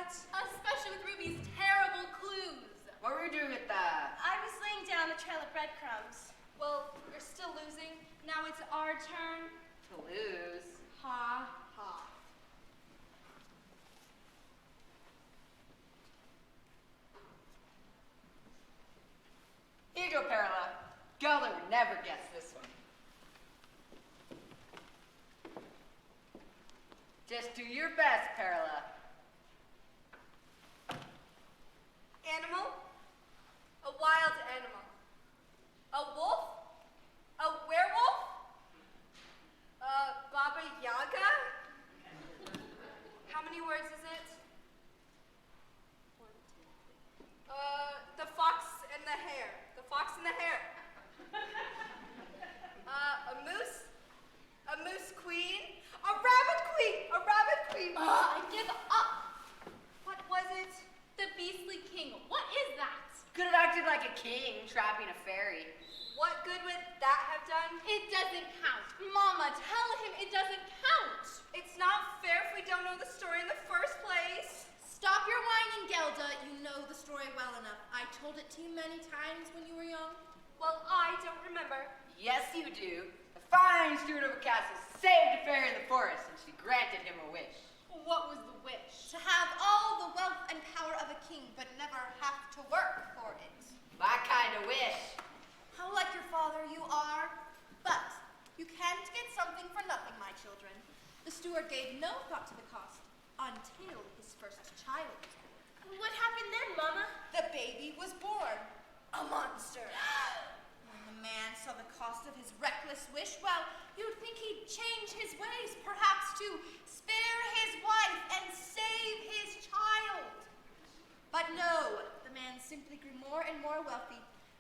that. Especially with Ruby's terrible clues. What were you doing with I was laying down a trail of breadcrumbs. Well, you're still losing. Now it's our turn. to lose? Ha ha. Here you go, Perla. Gelder would never guess this one. Just do your best, Perla. Animal. A wild animal. A wolf. A werewolf. Baba Yaga. How many words is it? The fox and the hare. The fox and the hare. A moose. A moose queen. A rabbit queen. A rabbit queen. I give up. What was it? The beastly king. What is that? Could have acted like a king trapping a fairy. What good would that have done? It doesn't count. Mama, tell him it doesn't count. It's not fair if we don't know the story in the first place. Stop your whining, Gelda. You know the story well enough. I told it to you many times when you were young. Well, I don't remember. Yes, you do. The fine steward of a castle saved a fairy in the forest, and she granted him a wish. What was the wish? To have all the wealth and power of a king, but never have to work for it. My kind of wish. How like your father you are. But you can't get something for nothing, my children. The steward gave no thought to the cost until his first child. What happened then, Mama? The baby was born. A monster. When the man saw the cost of his reckless wish, well, you'd think he'd change his ways, perhaps to spare his wife and save his child. But no, the man simply grew more and more wealthy.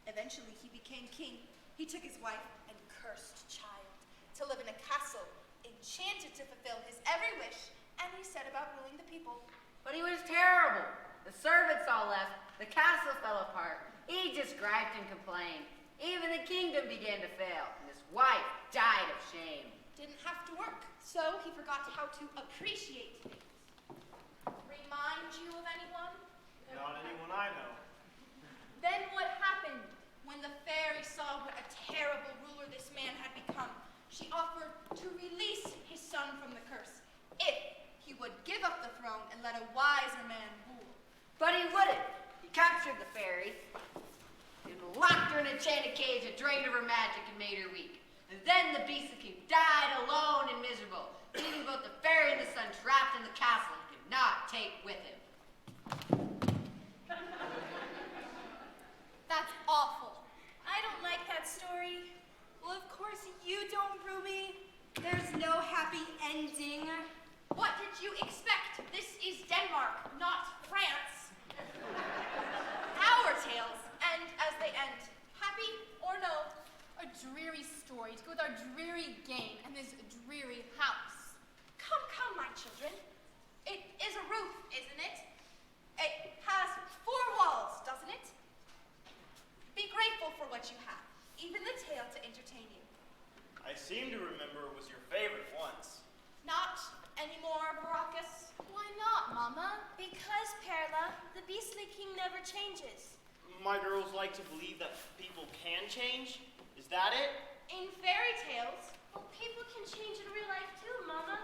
Eventually, he became king. He took his wife and cursed child to live in a castle, enchanted to fulfill his every wish, and he set about ruling the people. But he was terrible. The servants all left. The castle fell apart. He just griped and complained. Even the kingdom began to fail, and his wife died of shame. Didn't have to work, so he forgot how to appreciate things. Remind you of anyone? Not anyone I know. Then what happened? When the fairy saw what a terrible ruler this man had become, she offered to release his son from the curse if he would give up the throne and let a wiser man rule. But he wouldn't. He captured the fairy and locked her in an enchanted cage that drained of her magic and made her weak. And then the beastly king died alone and miserable, leaving both the fairy and the son trapped in the castle he could not take with him. That's awful. I don't like that story. Well, of course you don't, Ruby. There's no happy ending. What did you expect? This is Denmark, not France. Our tales end as they end. Happy or no? A dreary story to go with our dreary game and this dreary house. Come, come, my children. It is a roof, isn't it? It has 4 walls, doesn't it? Be grateful for what you have, even the tale to entertain you. I seem to remember it was your favorite once. Not anymore, Baracus. Why not, Mama? Because, Perla, the beastly king never changes. My girls like to believe that people can change. Is that it? In fairy tales, Well, people can change in real life too, Mama.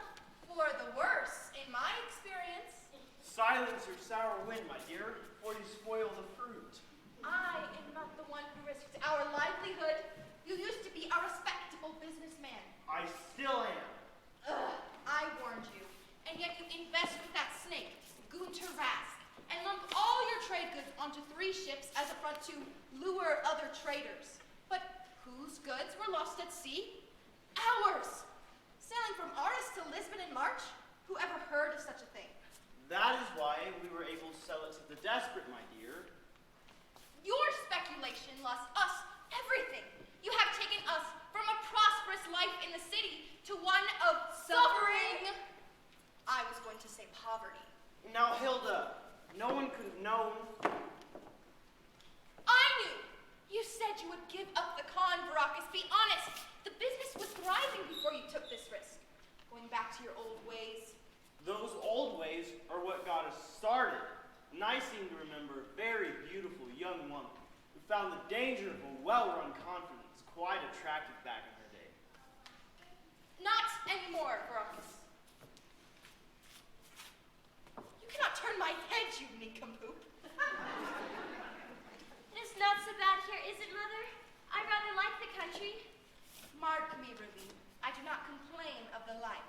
for the worse, in my experience. Silence your sour wind, my dear, before you spoil the fruit. I am not the one who risked our livelihood. You used to be a respectable businessman. I still am. Ugh, I warned you. And yet you invest with that snake, Gunter Rask, and lump all your trade goods onto 3 ships as a front to lure other traders. But whose goods were lost at sea? Ours! Sailing from Aris to Lisbon in March? Who ever heard of such a thing? That is why we were able to sell it to the desperate, my dear. Your speculation lost us everything. You have taken us from a prosperous life in the city to one of suffering. I was going to say poverty. Now, Hilda, no one could have known. I knew. You said you would give up the con, Baracus. Be honest. The business was thriving before you took this risk. Going back to your old ways. Those old ways are what got us started. And I seem to remember a very beautiful young woman who found the danger of a well-run confidence quite attractive back in her day. Not anymore, Veracruz. You cannot turn my head, you nincompoop. It's not so bad here, is it, Mother? I rather like the country. Mark me, Ruby. I do not complain of the life.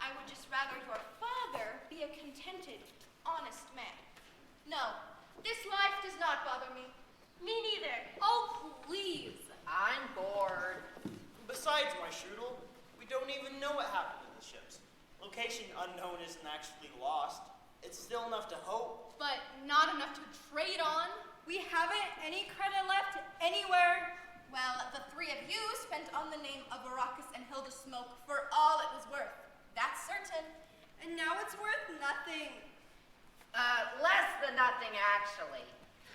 I would just rather your father be a contented, honest man. No, this life does not bother me. Me neither. Oh, please. I'm bored. Besides, my Strudel, we don't even know what happened to the ships. Location unknown isn't actually lost. It's still enough to hope. But not enough to trade on. We haven't any credit left anywhere. Well, the three of you spent on the name of Veracruz and Hilda Smoke for all it was worth. That's certain. And now it's worth nothing. Less than nothing, actually.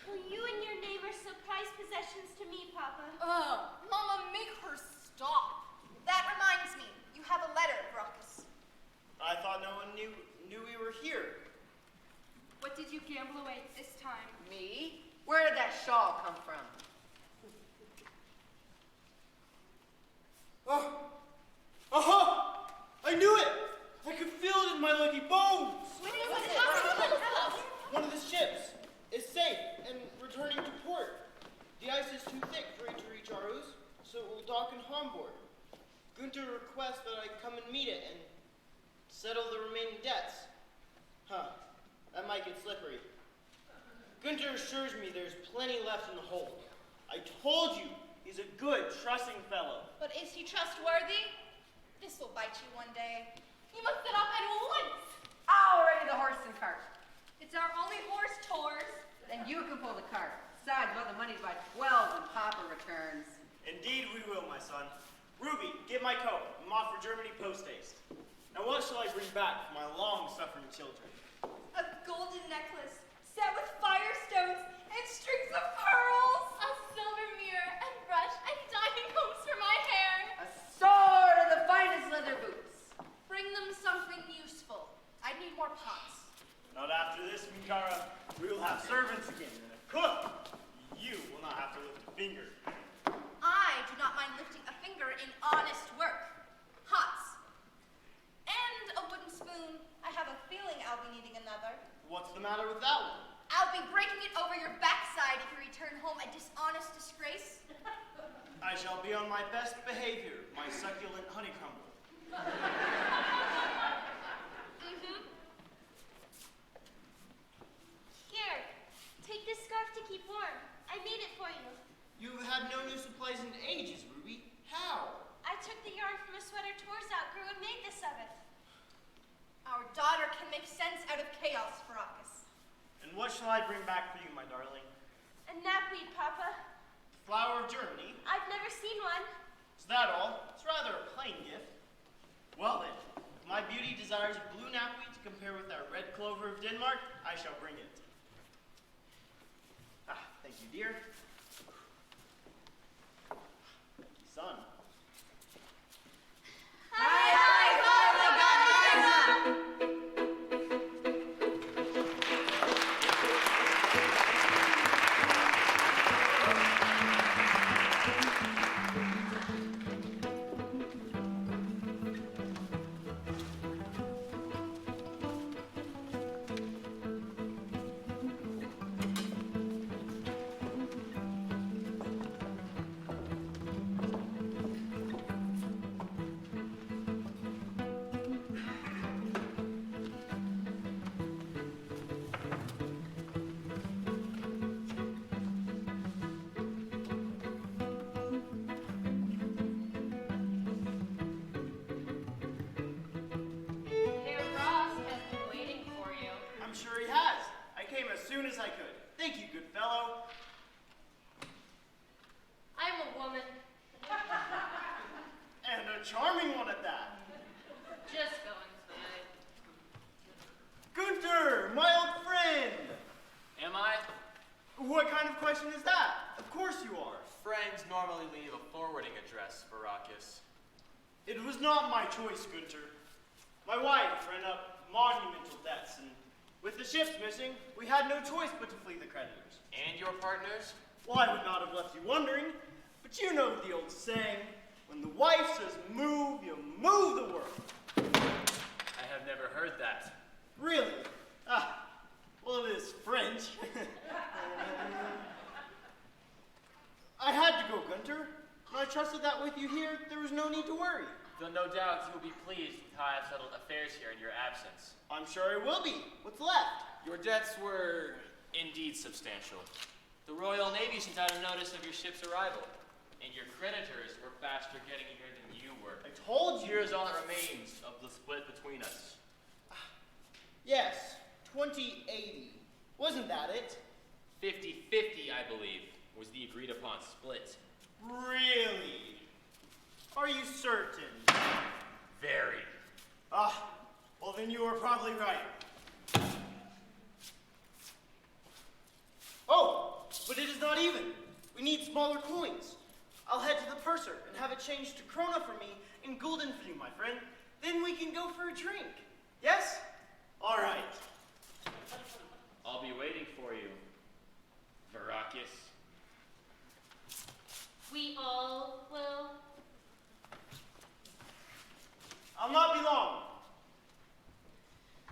Well, you and your neighbor so prized possessions to me, Papa. Oh, Mama, make her stop. That reminds me, you have a letter, Veracruz. I thought no one knew we were here. What did you gamble away this time? Me? Where did that shawl come from? Oh! Aha! I knew it! I could feel it in my lucky bones! One of the ships is safe and returning to port. The ice is too thick for it to reach Aarhus, so it will dock in Hamburg. Gunther requests that I come and meet it and settle the remaining debts. Huh, that might get slippery. Gunther assures me there's plenty left in the hold. I told you, he's a good, trusting fellow. But is he trustworthy? This will bite you one day. You must set off at once. I'll ready the horse and cart. It's our only horse, Tors. Then you can pull the cart. Besides, we'll have the money by 12 when Papa returns. Indeed we will, my son. Ruby, get my coat. I'm off for Germany post haste. Now what shall I bring back for my long-suffering children? A golden necklace set with firestones and strings of pearls. A silver mirror and brush and diamond combs for my hair. A sword and the finest leather boots. Bring them something useful. I need more pots. Not after this, Minkara. We will have servants again and a cook. You will not have to lift a finger. I do not mind lifting a finger in honest work. Hots. And a wooden spoon. I have a feeling I'll be needing another. What's the matter with that one? I'll be breaking it over your backside if you return home a dishonest disgrace. I shall be on my best behavior, my succulent honeycrumble. Here, take this scarf to keep warm. I made it for you. You've had no new supplies in ages, Ruby. How? I took the yarn from a sweater Tors outgrew and made this of it. Our daughter can make sense out of chaos, Veracruz. And what shall I bring back for you, my darling? A knapweed, Papa. Flower of Germany? I've never seen one. Is that all? It's rather a plain gift. Well then, if my beauty desires a blue knapweed to compare with our red clover of Denmark, I shall bring it. Ah, thank you, dear. Son. Soon as I could. Thank you, good fellow. I'm a woman. And a charming one at that. Just go inside. Gunther, my old friend. Am I? What kind of question is that? Of course you are. Friends normally leave a forwarding address, Veracruz. It was not my choice, Gunther. My wife ran up monumental debts, and with the ships missing, we had no choice but to flee the creditors. And your partners? Well, I would not have left you wondering, but you know the old saying, when the wife says move, you move the world. I have never heard that. Really? Ah, well, it is French. I had to go, Gunter. And I trusted that with you here, there was no need to worry. Though no doubt you will be pleased with how I have settled affairs here in your absence. I'm sure I will be. What's left? Your debts were indeed substantial. The Royal Navy sent out a notice of your ship's arrival, and your creditors were faster getting here than you were. I told you. Here is all that remains of the split between us. Yes, 2080. Wasn't that it? 50-50, I believe, was the agreed upon split. Really? Are you certain? Very. Ah, well then you are probably right. Oh, but it is not even. We need smaller coins. I'll head to the purser and have it changed to krona for me and gulden for you, my friend. Then we can go for a drink. Yes? All right. I'll be waiting for you, Varakis. We all will. I'll not be long.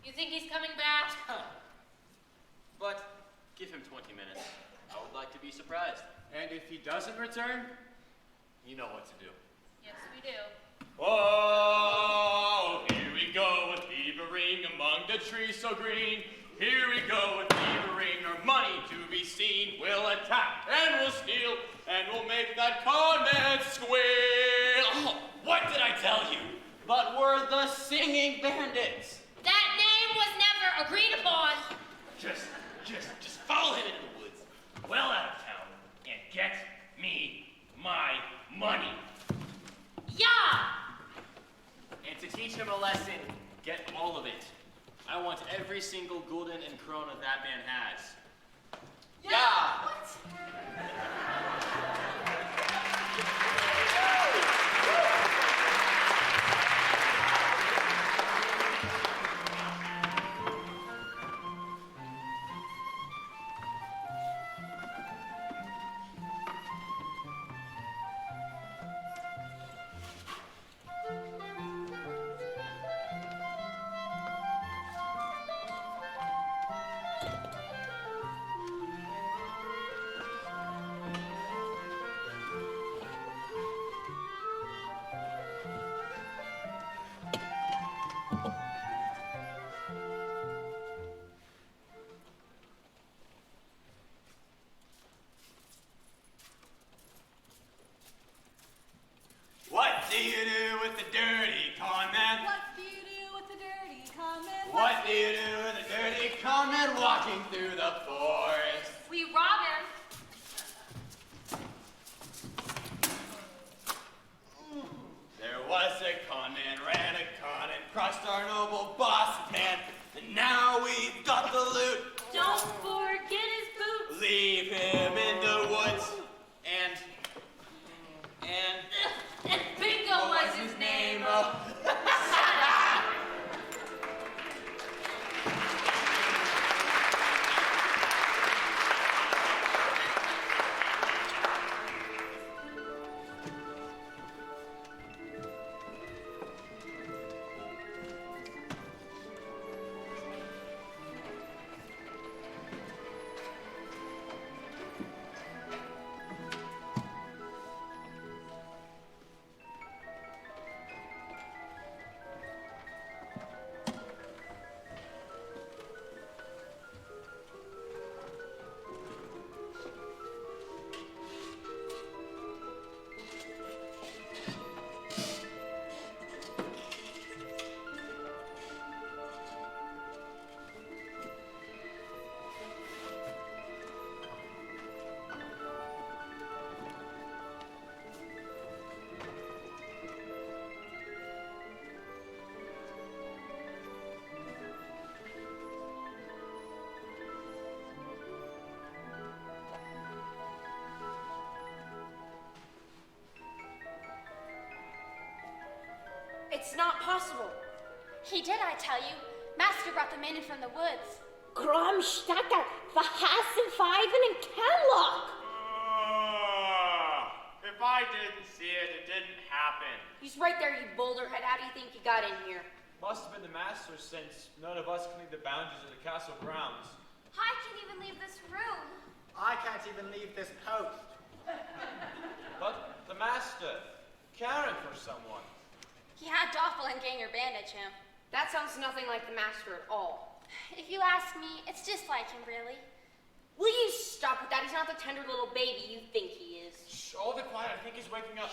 You think he's coming back? But give him 20 minutes. I would like to be surprised. And if he doesn't return, you know what to do. Yes, we do. Oh, here we go with beavering among the trees so green. Here we go with beavering, our money to be seen. We'll attack and we'll steal and we'll make that con man squeal. Oh, what did I tell you? But we're the singing bandits. That name was never agreed upon. Just follow him into the woods, well out of town, and get me my money. Yeah! And to teach him a lesson, get all of it. I want every single gulden and krona that man has. Yeah! What do you do with the dirty con man? What do you do with the dirty comment? What do you do with the dirty con man walking through the forest? We rob him. There was a con man, ran a con and crushed our noble boss man. And now we've got the loot. Don't forget his boots. Leave him in the woods. And And Bingo was his name. Oh. It's not possible. He did, I tell you. Master brought them in from the woods. Gromstacker, the Hassenpfeifen and Kenlock. If I didn't see it, it didn't happen. He's right there, you boulderhead. How do you think he got in here? Must have been the master, since none of us can leave the boundaries of the castle grounds. I can't even leave this room. I can't even leave this post. But the master, caring for someone. He had doppelganger bandage him. That sounds nothing like the master at all. If you ask me, it's just like him, really. Will you stop with that? He's not the tender little baby you think he is. Shh, all the quiet. I think he's waking up.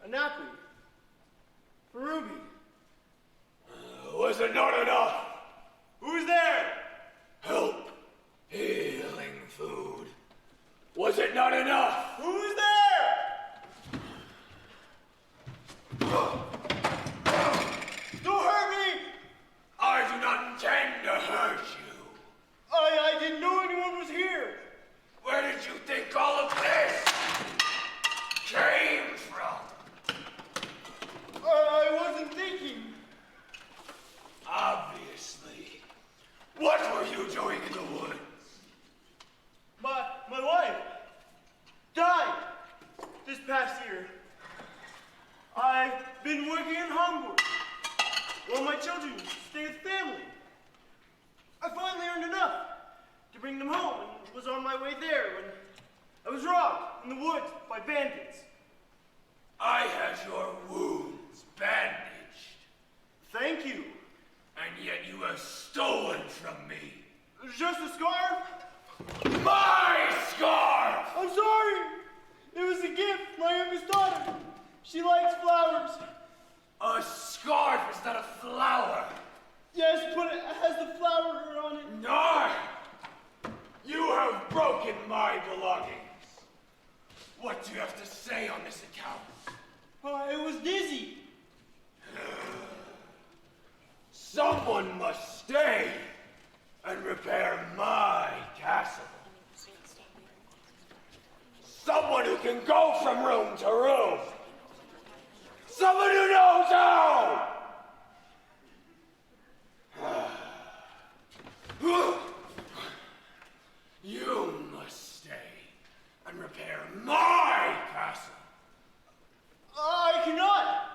A nappy. For Ruby. Was it not enough? Who's there? Help. Healing food. Was it not enough? Who's there? Don't hurt me! I do not intend to hurt you. I didn't know anyone was here. Where did you think all of this came from? I wasn't thinking. Obviously. What were you doing in the woods? My wife died this past year. I've been working in Hamburg while my children stay with family. I finally earned enough to bring them home and was on my way there when I was robbed in the woods by bandits. I had your wounds bandaged, Thank you. and yet you have stolen from me. Just a scarf? My scarf! I'm sorry. It was a gift, my youngest daughter. She likes flowers. A scarf is not a flower. Yes, but it has the flower on it. No! You have broken my belongings. What do you have to say on this account? It was dizzy. Someone must stay and repair my castle. Someone who can go from room to room. Someone who knows how! You must stay and repair my castle. I cannot.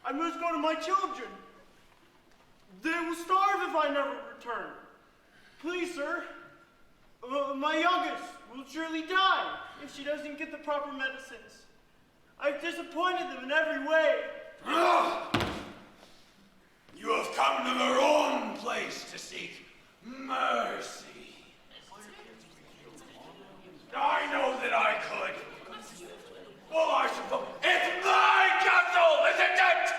I must go to my children. They will starve if I never return. Please, sir. My youngest will surely die if she doesn't get the proper medicines. I've disappointed them in every way. You have come to the wrong place to seek mercy. I know that I could. Well, I suppose it's my castle, isn't it?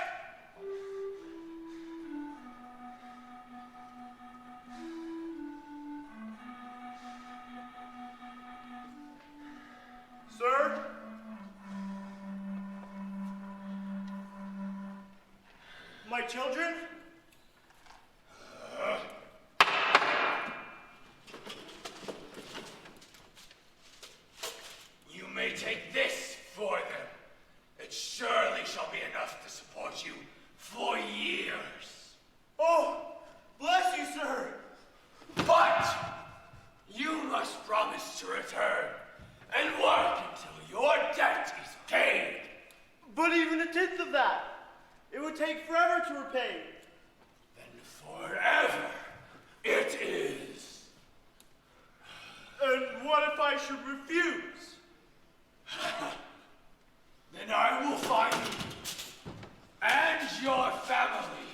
Sir? My children? You may take this for them. It surely shall be enough to support you for years. Oh, bless you, sir. But you must promise to return and work until your debt is paid. But even a tenth of that, it would take forever to repay. Then forever it is. And what if I should refuse? Then I will find you and your family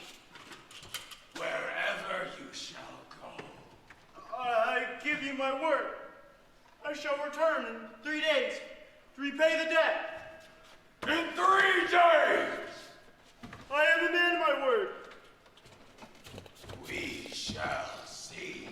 wherever you shall go. I give you my word. I shall return in 3 days to repay the debt. In 3 days! I am a man of my word. We shall see.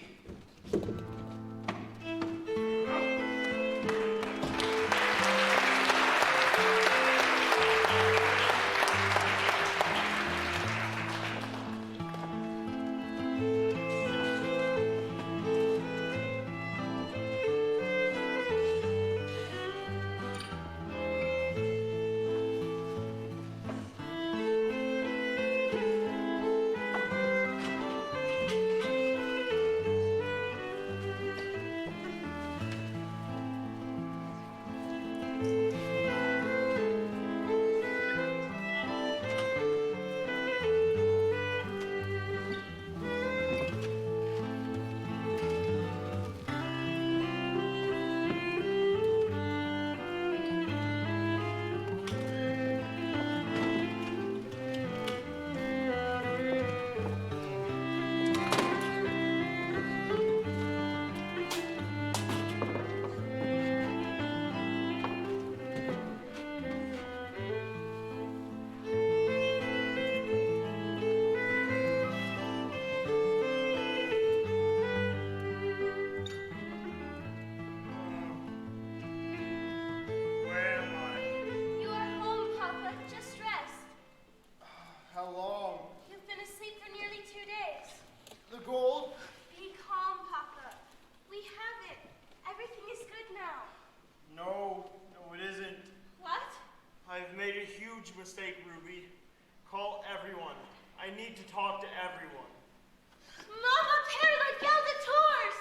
Where am I? You are home, Papa. Just rest. How long? You've been asleep for nearly 2 days. The gold? Be calm, Papa. We have it. Everything is good now. No, it isn't. What? I've made a huge mistake, Ruby. Call everyone. I need to talk to everyone. Mama, Père la Gueule de Tours!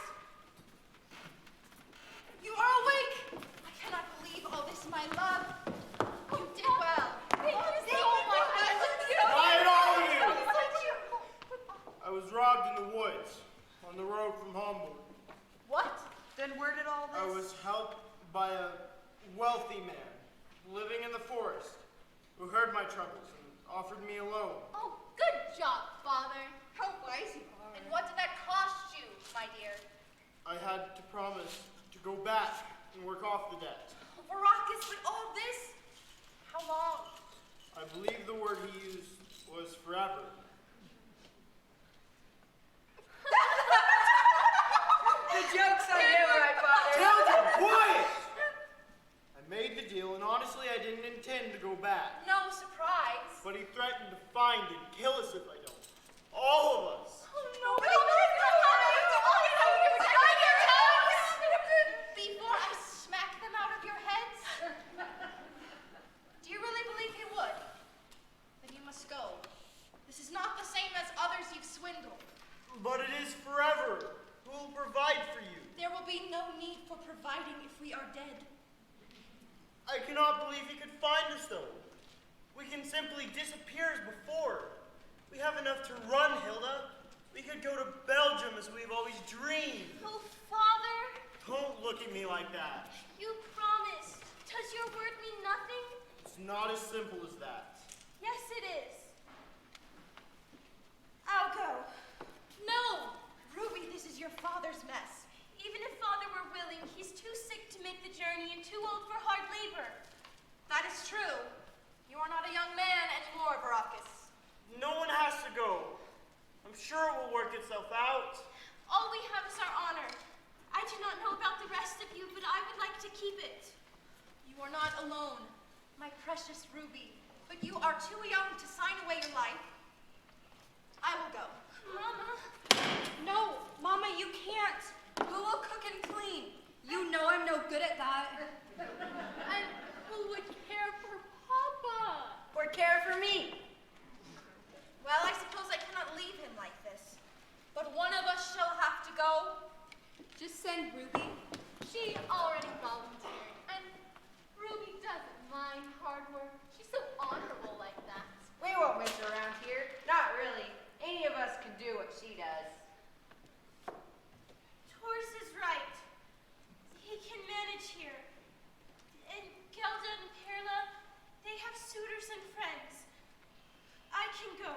You are awake! I cannot believe all this, my love. You did well. Thank you so much. Right on you! I was robbed in the woods on the road from Hamburg. What? Then where did all this? I was helped by a wealthy man living in the forest who heard my troubles and offered me a loan. Oh, good job, Father. How wise you are. And what did that cost you, my dear? I had to promise to go back and work off the debt. Baracus, but all this? How long? I believe the word he used was forever. The joke's on him, right, Father? Children, quiet! I made the deal, and honestly, I didn't intend to go back. No surprise. But he threatened to find and kill us if I don't. All of us. Oh, no. Before I smack them out of your heads? Do you really believe he would? Then you must go. This is not the same as others you've swindled. But it is forever. Who will provide for you? There will be no need for providing if we are dead. I cannot believe he could find us, though. We can simply disappear as before. We have enough to run, Hilda. We could go to Belgium as we've always dreamed. Oh, Father, Don't look at me like that. you promised. Does your word mean nothing? It's not as simple as that. Yes, it is. I'll go. No! Ruby, this is your father's mess. Even if Father were willing, he's too sick to make the journey and too old for hard labor. That is true. You are not a young man anymore, Baracus. No one has to go. I'm sure it will work itself out. All we have is our honor. I do not know about the rest of you, but I would like to keep it. You are not alone, my precious Ruby, but you are too young to sign away your life. I will go. Mama. No, Mama, you can't. Who will cook and clean? You know I'm no good at that. And who would care for Papa? Or care for me. Well, I suppose I cannot leave him like one of us shall have to go. Just send Ruby. She already volunteered, and Ruby doesn't mind hard work. She's so honorable like that. We won't miss her around here. Not really. Any of us can do what she does. Tors is right. He can manage here. And Gelda and Perla, they have suitors and friends. I can go.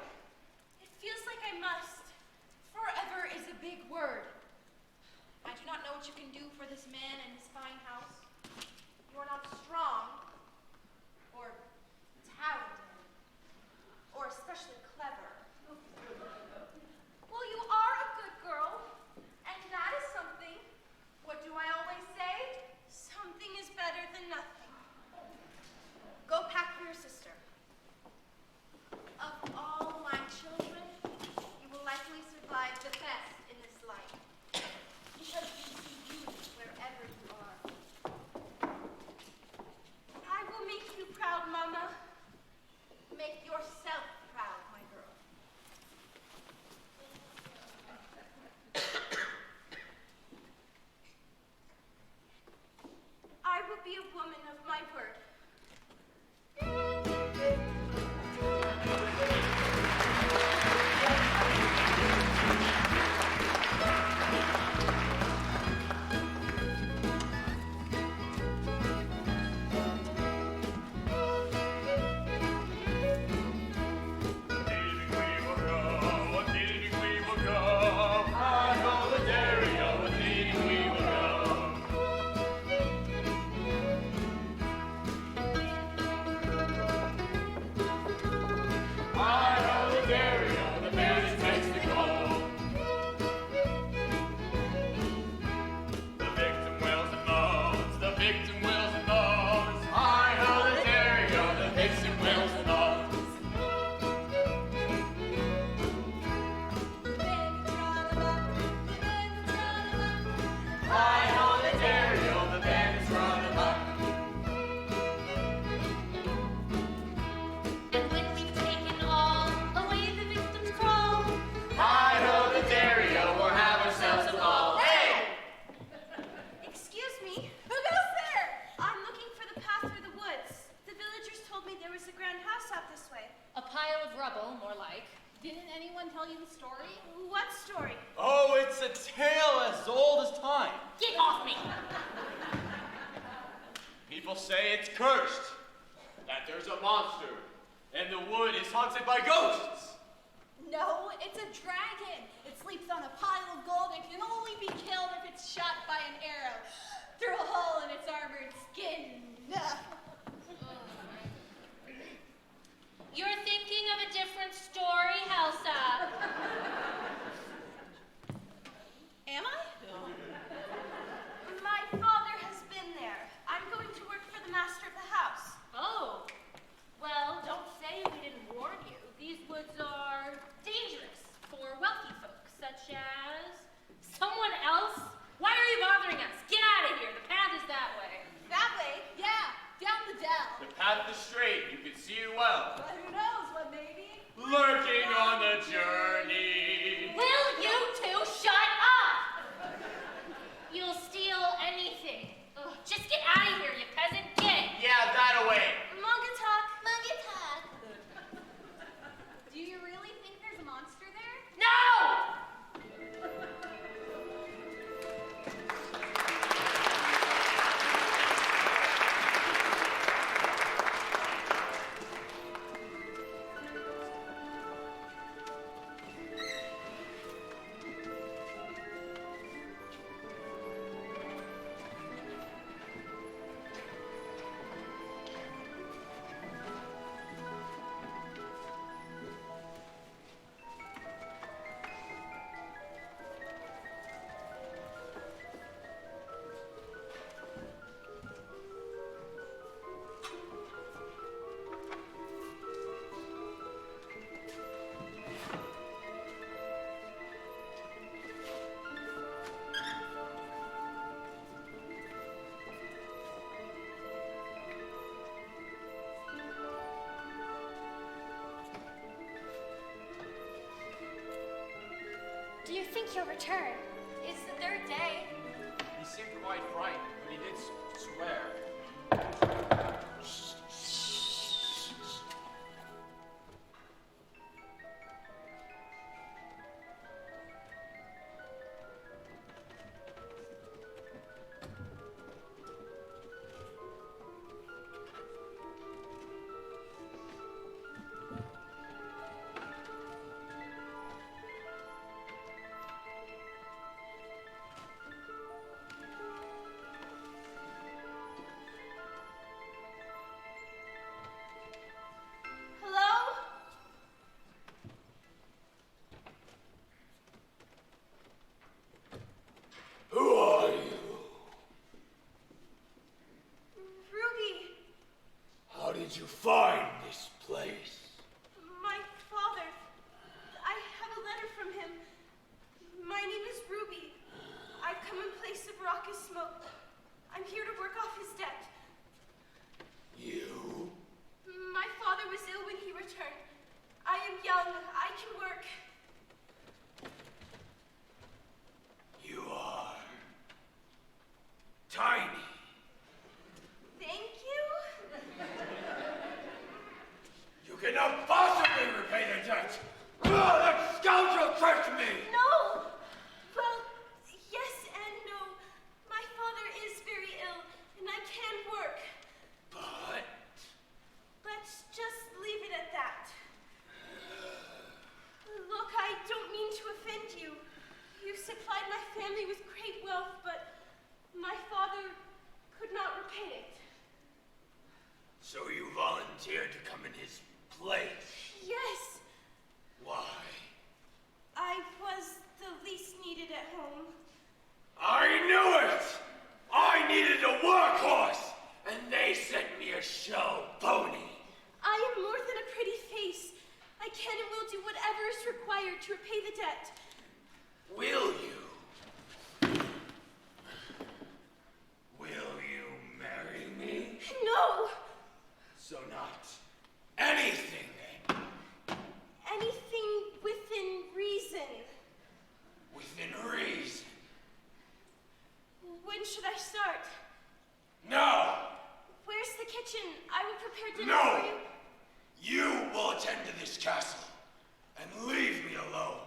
It feels like I must. Forever is a big word. I do not know what you can do for this man and his fine house. You are not strong, or talented, or especially clever. Well, you are a good girl, and that is something. What do I always say? Something is better than nothing. Go pack for your sister. Of all my children, you will likely survive the best in this life. Because you see beauty wherever you are. I will make you proud, Mama. Make yourself proud, my girl. I will be a woman of my word. What story? Oh, it's a tale as old as time. Get off me! People say it's cursed, that there's a monster, and the wood is haunted by ghosts. No, it's a dragon. It sleeps on a pile of gold and can only be killed if it's shot by an arrow through a hole in its armored skin. You're thinking of a different story, Elsa. Am I? My father has been there. I'm going to work for the master of the house. Oh, well, don't say we didn't warn you. These woods are dangerous for wealthy folk, such as someone else. Why are you bothering us? Get out of here. The path is that way. That way? Yeah, down the dell. The path is straight, you can see it well. But who knows what may be? Lurking on the journey. Will you two shut up? You'll steal anything. Ugh, just get out of here, you peasant. Get. Yeah, that away. Manga talk. Manga talk. Do you really think there's a monster there? No! think he'll return? It's the third day. He seemed quite frightened, but he did swear. Hello? Who are you? Ruby, How did you find this place? my father. I have a letter from him. My name is Ruby. I've come in place of Raucous Smoke. I'm here to work off his debt. You? My father was ill when he returned. I am young. I can work. You are tiny. Thank you. You cannot possibly repay the debt. That scoundrel tricked me. No. Well, yes and no. My father is very ill, and I can work. But Let's just leave it at that. Look, I don't mean to offend you. You supplied my family with great wealth, but my father could not repay it. so you volunteered to come in his place. Yes, Why? I was the least needed at home. I knew it! I needed a workhorse, and they sent me a show pony. I am more than a pretty face. I can and will do whatever is required to repay the debt. Will you? Will you marry me? No! So not anything then. Anything within reason. Within reason. When should I start? No! Where's the kitchen? I will prepare dinner No! for you. You will attend to this castle and leave me alone.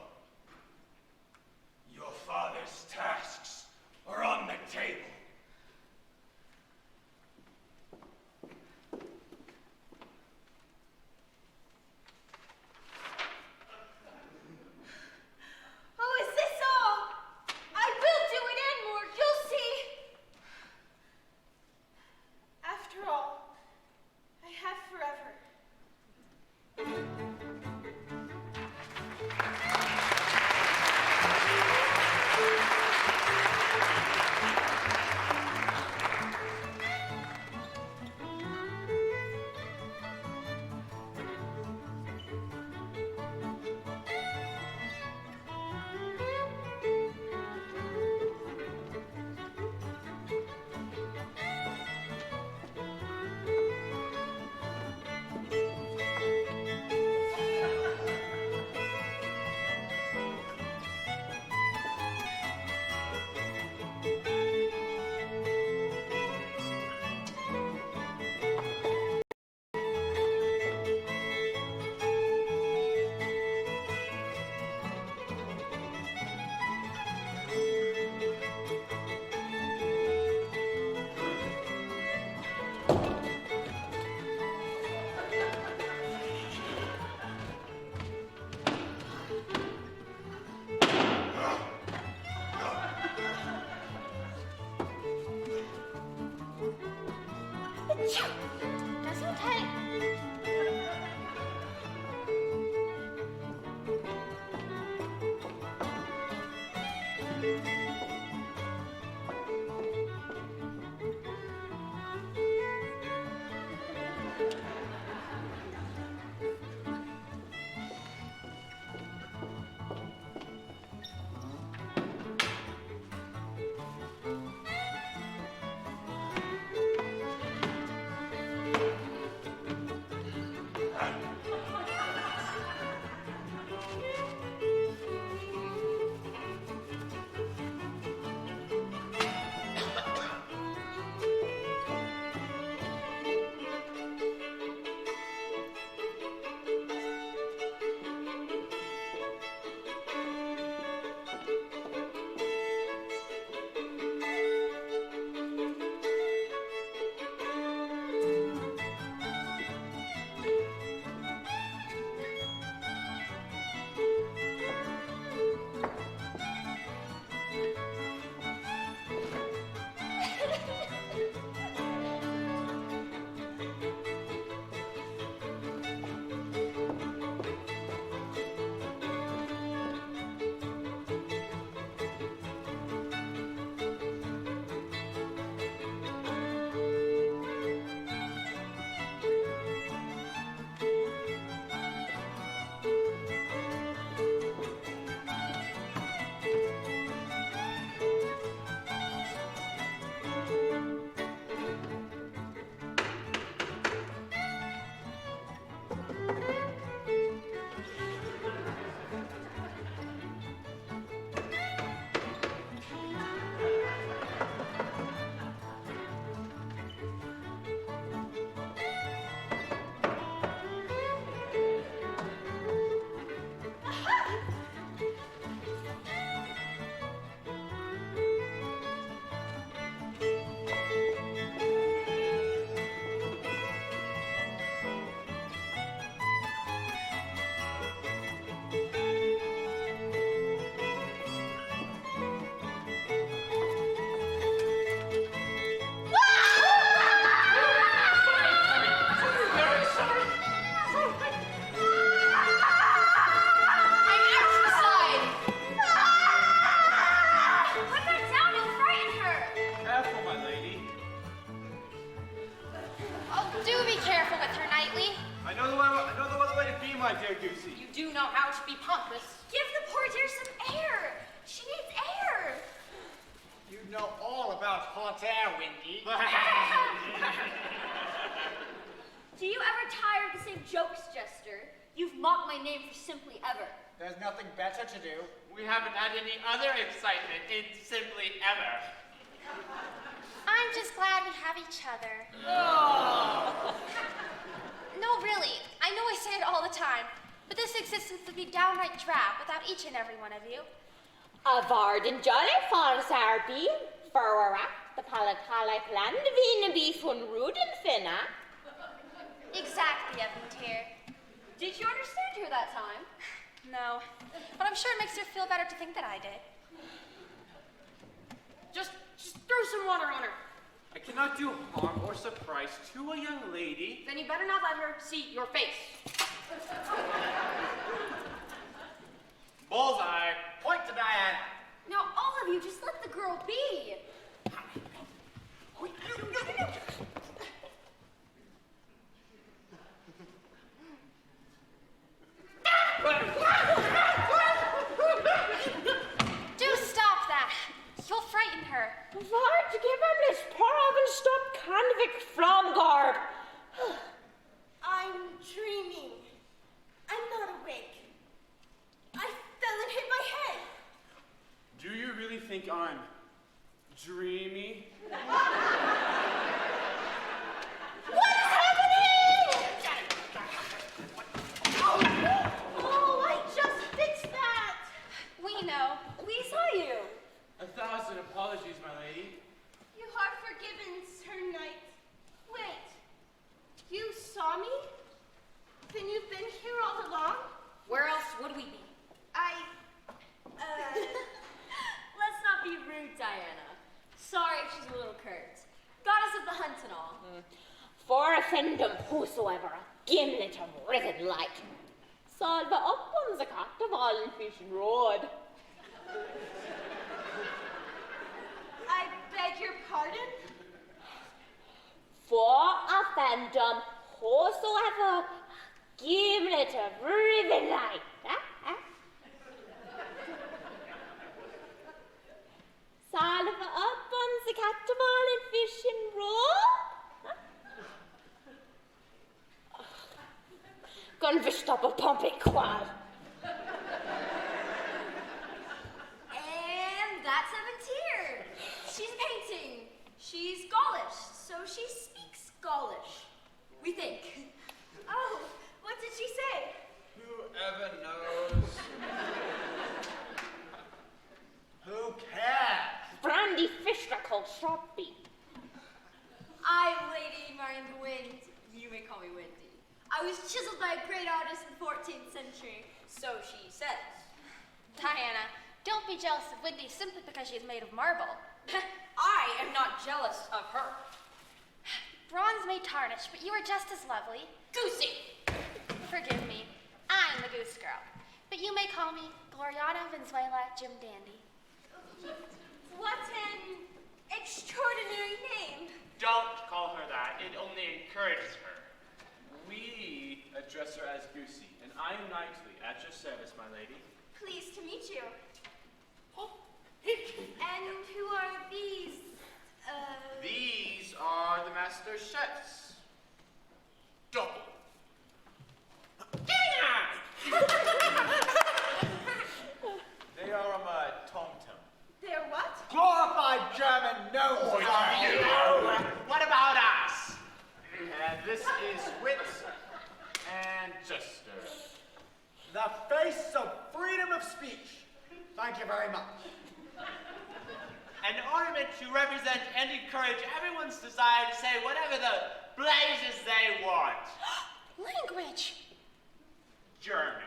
my dear Goosey. You do know how to be pompous. Give the poor dear some air. She needs air. You know all about hot air, Windy. Do you ever tire of the same jokes, Jester? You've mocked my name for simply ever. There's nothing better to do. We haven't had any other excitement in Simply Ever. I'm just glad we have each other. No, really. I know I say it all the time, but this existence would be downright drab without each and every one of you. A varden jolly falls our be, for the palatale plan vina be fun ruden finna. Exactly, Evan. Did you understand her that time? No, but I'm sure it makes her feel better to think that I did. Just throw some water on her. I cannot do harm or surprise to a young lady. Then you better not let her see your face. Bullseye. Point to Diana. Now, all of you, just let the girl be. Do stop that. You'll frighten her. Vart give him this paraven stop convict from guard. I'm dreaming. I'm not awake. I fell and hit my head. Do you really think I'm dreamy? What is happening? Oh, I just fixed that. We know. We saw you. 1,000 apologies, my lady. You are forgiven, Sir Knight. Wait. You saw me? Then you've been here all along? Where else would we be? Let's not be rude, Diana. Sorry if she's a little curt. Goddess of the hunt and all. For offendum whosoever, gimlet of rivet light. Salva up on the cat of all in fishing road. I beg your pardon? For offendum whosoever, gimlet of rivet light. Salva up on the cat of all in fishing road. Gun fish up a pumping quad. And that's Evan. She's painting. She's Gaulish, so she speaks Gaulish. We think. Oh, what did she say? Whoever knows. Who cares? Brandy Fisher called Sharpie. I'm Lady Marion the Wind. You may call me Windy. I was chiseled by a great artist in the 14th century. So she says. Diana, don't be jealous of Windy simply because she is made of marble. I am not jealous of her. Bronze may tarnish, but you are just as lovely. Goosey! Forgive me. I'm the Goose Girl. But you may call me Gloriana Venezuela Jim Dandy. What an extraordinary name. Don't call her that. It only encourages her. We address her as Goosey, and I am Knightley, at your service, my lady. Pleased to meet you. And who are these, These are the master chefs. Double. They are Tom-Tom. they're what? Glorified German gnomes are you. What about us? And this is Wit and Jester. The face of freedom of speech. Thank you very much. An ornament to represent and encourage everyone's desire to say whatever the blazes they want. Language. German.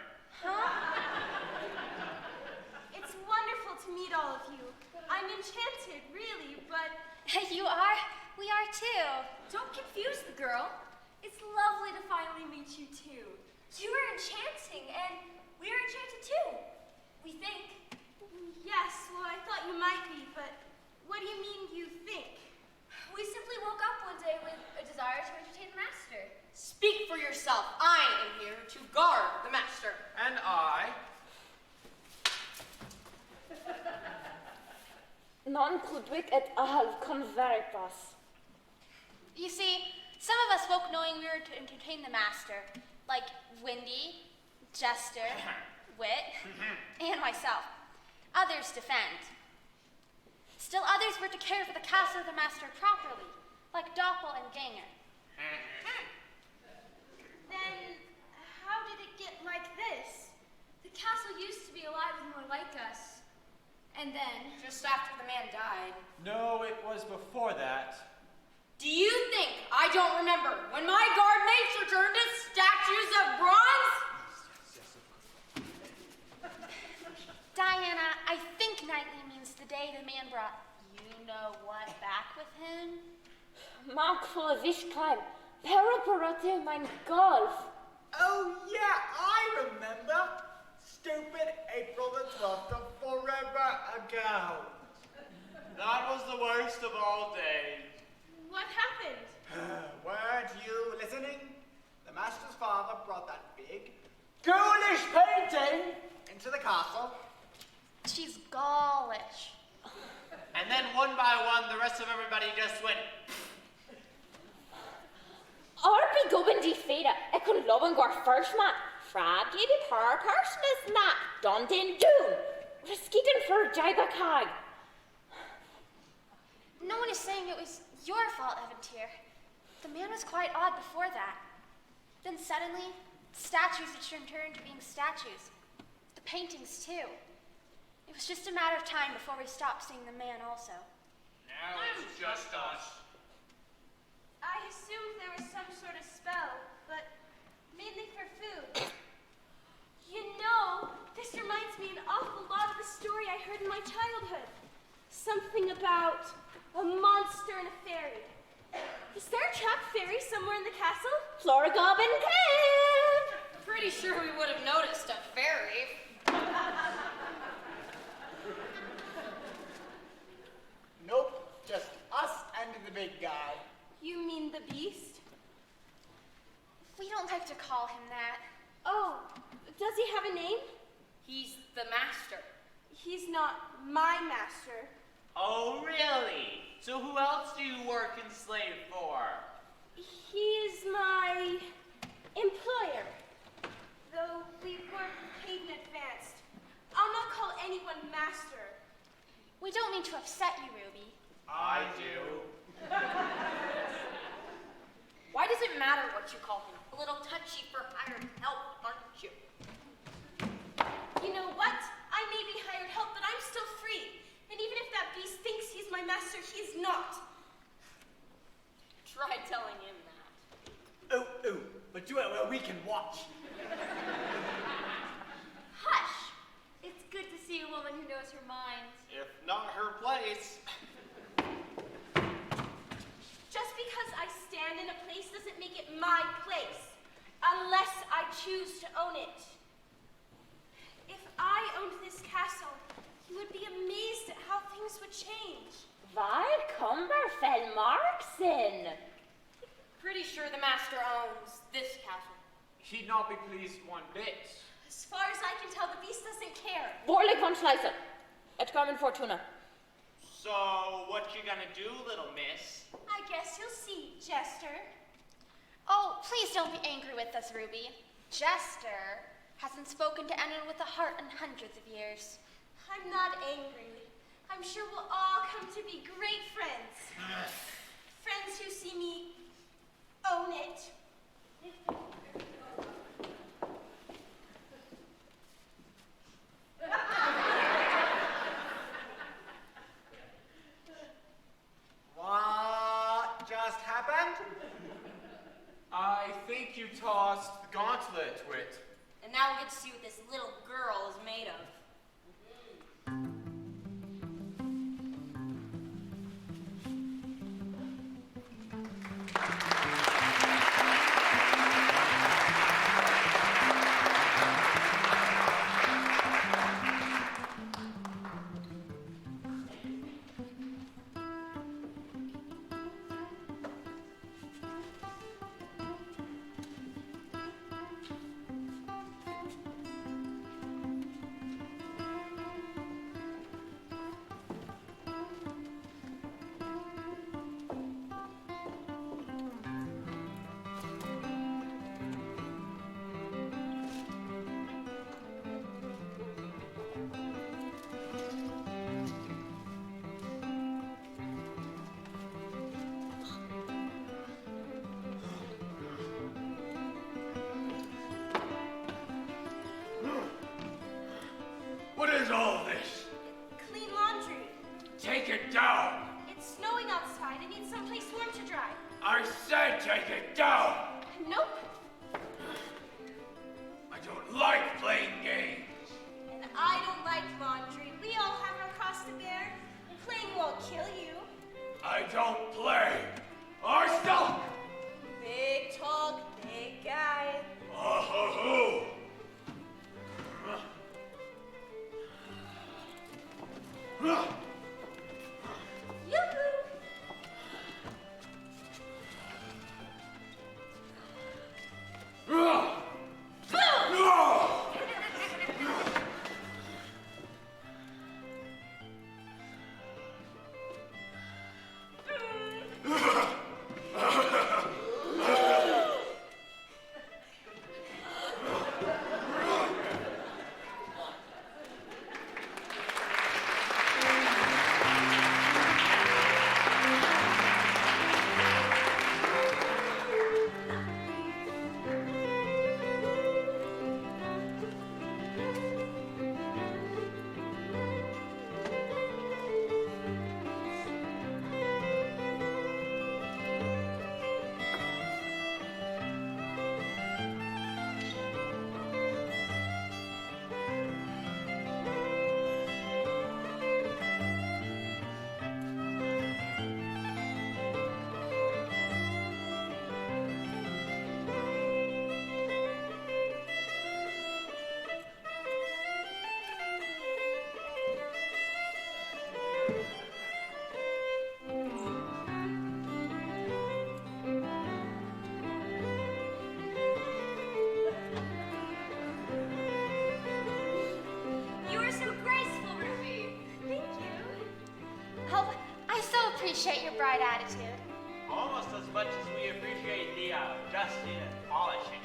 It's wonderful to meet all of you. I'm enchanted, really, but... You are? We are too. Don't confuse the girl. It's lovely to finally meet you too. You are enchanting, and we're enchanted too. We think. Yes, well, I thought you might be, but what do you mean you think? We simply woke up one day with a desire to entertain the master. Speak for yourself. I am here to guard the Non cubic et al converibus. You see, some of us folk knowing we were to entertain the master, like Windy, Jester, Wit, and myself. Others defend. Still others were to care for the castle of the master properly, like Doppel and Ganger. Then, how did it get like this? The castle used to be alive with more like us. And then, Just after the man died. No, it was before that. Do you think I don't remember when my guard mates returned as statues of bronze? Diana, I think nightly means the day the man brought you-know-what back with him. Mark for this time. Paraparate mein Golf. Oh, yeah, I remember. Stupid April the 12th of forever ago. That was the worst of all days. What happened? Weren't you listening? The master's father brought that big, ghoulish painting into the castle. She's Gaulish. And then one by one, the rest of everybody just went. Arby gubben die feda. Ik kon loben gor first man. Frag je die per person is not. Don din doen. Riskieten for Jibakag. No one is saying it was your fault, Evantir. The man was quite odd before that. Then suddenly, statues had turned to being statues. The paintings, too. It was just a matter of time before we stopped seeing the man also. Now it's just us. I assumed there was some sort of spell, but mainly for food. You know, this reminds me an awful lot of the story I heard in my childhood. Something about a monster and a fairy. Is there a trap fairy somewhere in the castle? Flora gobbin cave. Pretty sure we would have noticed a fairy. Nope, just us and the big guy. You mean the beast? We don't like to call him that. Oh, does he have a name? He's the master. He's not my master. Oh, really? So who else do you work and slave for? He is my employer. Though we weren't paid in advance. I'll not call anyone master. We don't mean to upset you, Ruby. I do. Why does it matter what you call him? A little touchy for hired help, aren't you? You know what? I may be hired help, but I'm still free. And even if that beast thinks he's my master, he's not. Try telling him that. Ooh, but do it where we can watch. Hush! It's good to see a woman who knows her mind. If not her place. Just because I stand in a place doesn't make it my place. Unless I choose to own it. If I owned this castle, you would be amazed at how things would change. Waar Cumberfell Markson. Pretty sure the master owns this castle. He'd not be pleased one bit. As far as I can tell, the beast doesn't care. Borlik von Schleiser. Et Carmen Fortuna. So, what you gonna do, little miss? I guess you'll see, Jester. Oh, please don't be angry with us, Ruby. Jester hasn't spoken to anyone with a heart in hundreds of years. I'm not angry. I'm sure we'll all come to be great friends. Friends who see me own it. What just happened? I think you tossed the gauntlet, Wit. And now we'll get to see what this little girl is made of. You are so graceful, Ruby. Thank you. Oh, I so appreciate your bright attitude. Almost as much as we appreciate the dusting and polishing.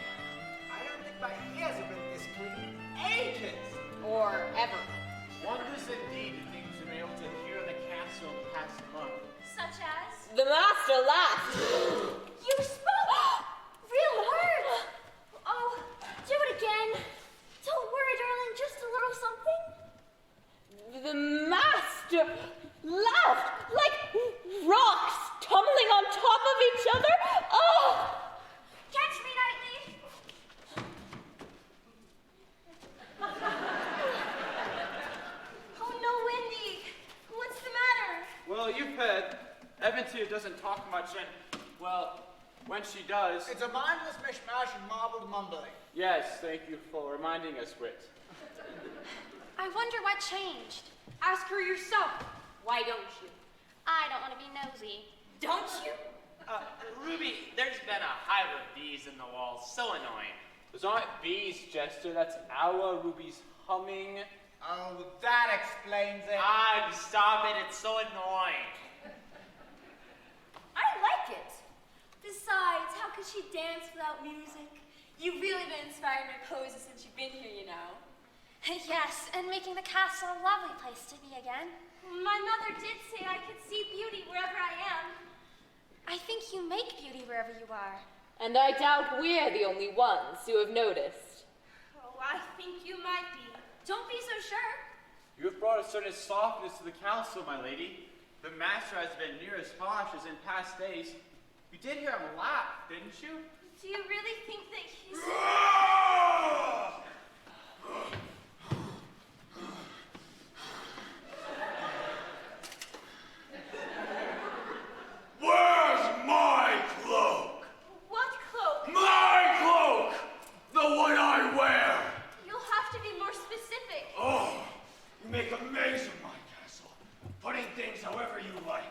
I don't think my ears have been this clean in ages. Or ever. Wondrous indeed the things we've been able to hear in the castle in the past month. Such as? The master laughed. You spoke real words. Oh, do it again. Don't worry, darling, just a little something. The master laughed like rocks tumbling on top of each other. Oh! Catch me, Knightley. Oh no, Wendy. What's the matter? Well, you've heard. Eventy doesn't talk much, and, well, when she does... It's a mindless mishmash and marbled mumbling. Yes, thank you for reminding us, Wit. I wonder what changed. Ask her yourself. Why don't you? I don't want to be nosy. Don't you? Ruby, there's been a hive of bees in the walls. So annoying. Those aren't bees, Jester. That's our Ruby's humming. Oh, that explains it. Stop it. It's so annoying. I like it. Besides, how could she dance without music? You've really been inspiring my poses since you've been here, you know. Yes, and making the castle a lovely place to be again. My mother did say I could see beauty wherever I am. I think you make beauty wherever you are. And I doubt we're the only ones who have noticed. Oh, I think you might be. Don't be so sure. You have brought a certain softness to the council, my lady. The master has been near as harsh as in past days. You did hear him laugh, didn't you? Do you really think that he's... Where's my cloak? What cloak? My cloak! The one I wear! You'll have to be more specific. Oh, you make a maze of my castle, putting things however you like.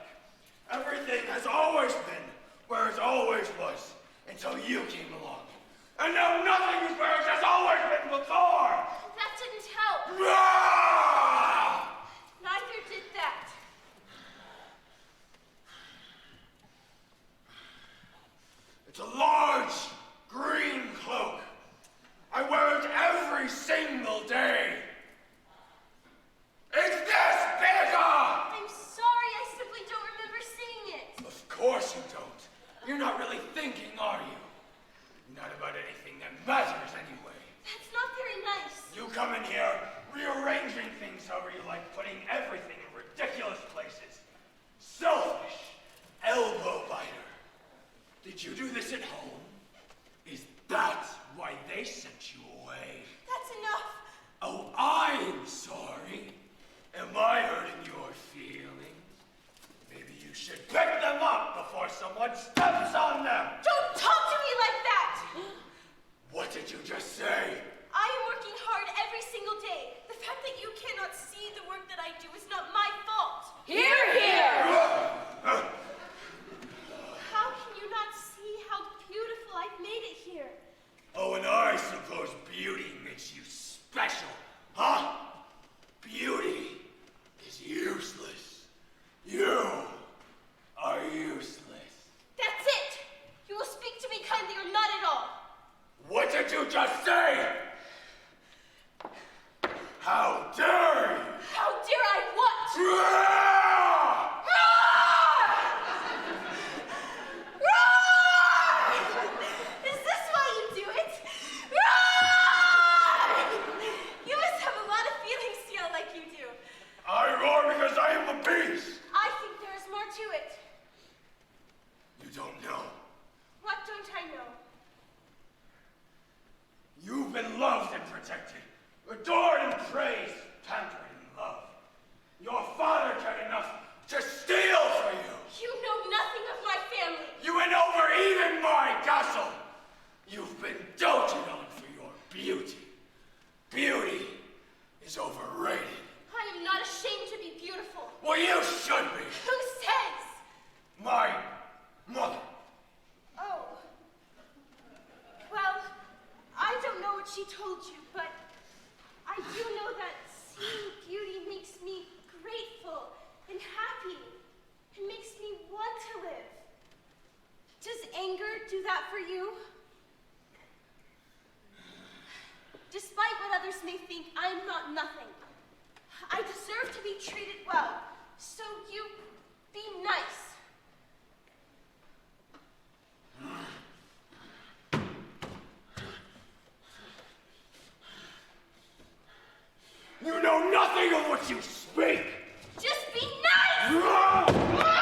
Everything has always been where it always was, until you came along. And now nothing is where it has always special, huh? Beauty is useless. You are useless. That's it! You will speak to me kindly or not at all. What did you just say? How dare you? How dare I what? Is this why you do it? You must have a lot of feelings, Seal, like you do. I roar because I am the beast. I think there is more to it. You don't know. What don't I know? You've been loved and protected, adored and praised, pampered and loved. Your father cared enough to steal for you. You know nothing of my family. You went over even my castle. You've been doted on for your beauty. Beauty is overrated. I am not ashamed to be beautiful. Well, you should be. Who says? My mother. Oh. Well, I don't know what she told you, but I do know that seeing beauty makes me grateful and happy. It makes me want to live. Does anger do that for you? Despite what others may think, I am not nothing. I deserve to be treated well, so you be nice. You know nothing of what you speak. Just be nice!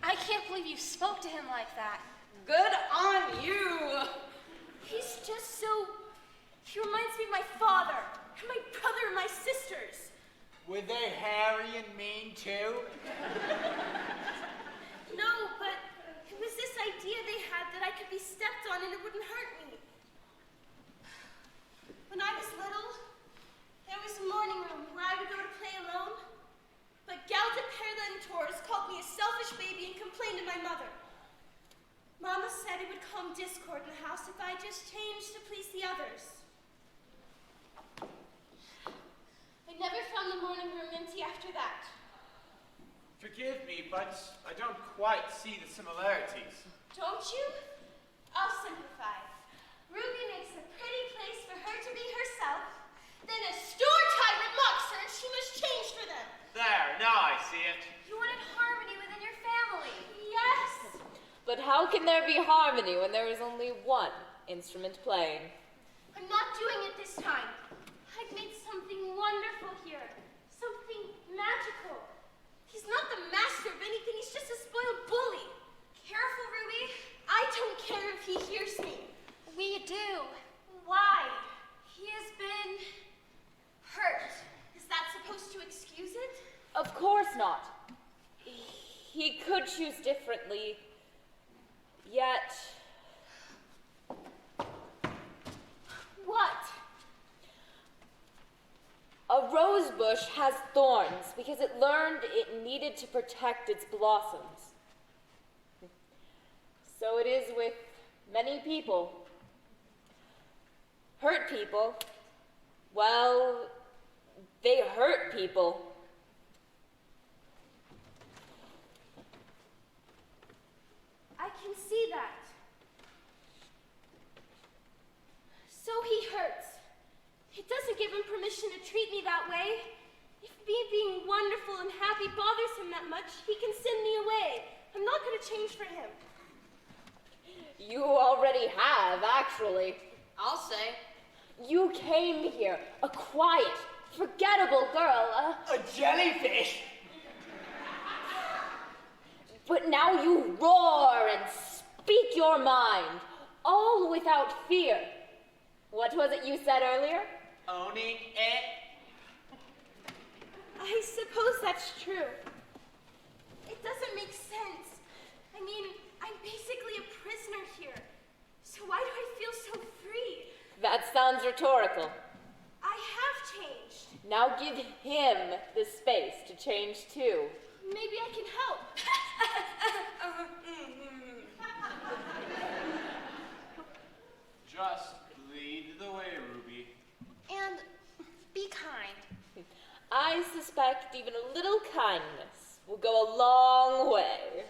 I can't believe you spoke to him like that. Good on you. He's just so... He reminds me of my father, and my brother, and my sisters. Were they hairy and mean too? No, but it was this idea they had that I could be stepped on and it wouldn't hurt me. When I was little, there was a morning room where I would go to play alone, but Gelda, Perla, and Taurus called me a selfish baby and complained to my mother. Mama said it would calm discord in the house if I just changed to please the others. I never found the morning room empty after that. Forgive me, but I don't quite see the similarities. Don't you? I'll simplify. Ruby makes a pretty place for her to be herself, then a store tyrant mocks her and she must change for them. There, now I see it. You wanted harmony within your family. Yes! But how can there be harmony when there is only one instrument playing? I'm not doing it this time. I've made something wonderful here. Something magical. He's not the master of anything, he's just a spoiled bully. Careful, Ruby. I don't care if he hears me. We do. Why? He has been hurt. Is that supposed to excuse it? Of course not. He could choose differently, yet... What? A rose bush has thorns because it learned it needed to protect its blossoms. So it is with many people. Hurt people, well, they hurt people. I can see that. So he hurts. It doesn't give him permission to treat me that way. If me being wonderful and happy bothers him that much, he can send me away. I'm not going to change for him. You already have, actually. I'll say. You came here, a quiet, forgettable girl, A jellyfish? but now you roar and speak your mind, all without fear. What was it you said earlier? Owning it. I suppose that's true. It doesn't make sense. I mean, I'm basically a prisoner here. So why do I feel so free? That sounds rhetorical. I have changed. Now give him the space to change too. Maybe I can help. respect, even a little kindness, will go a long way.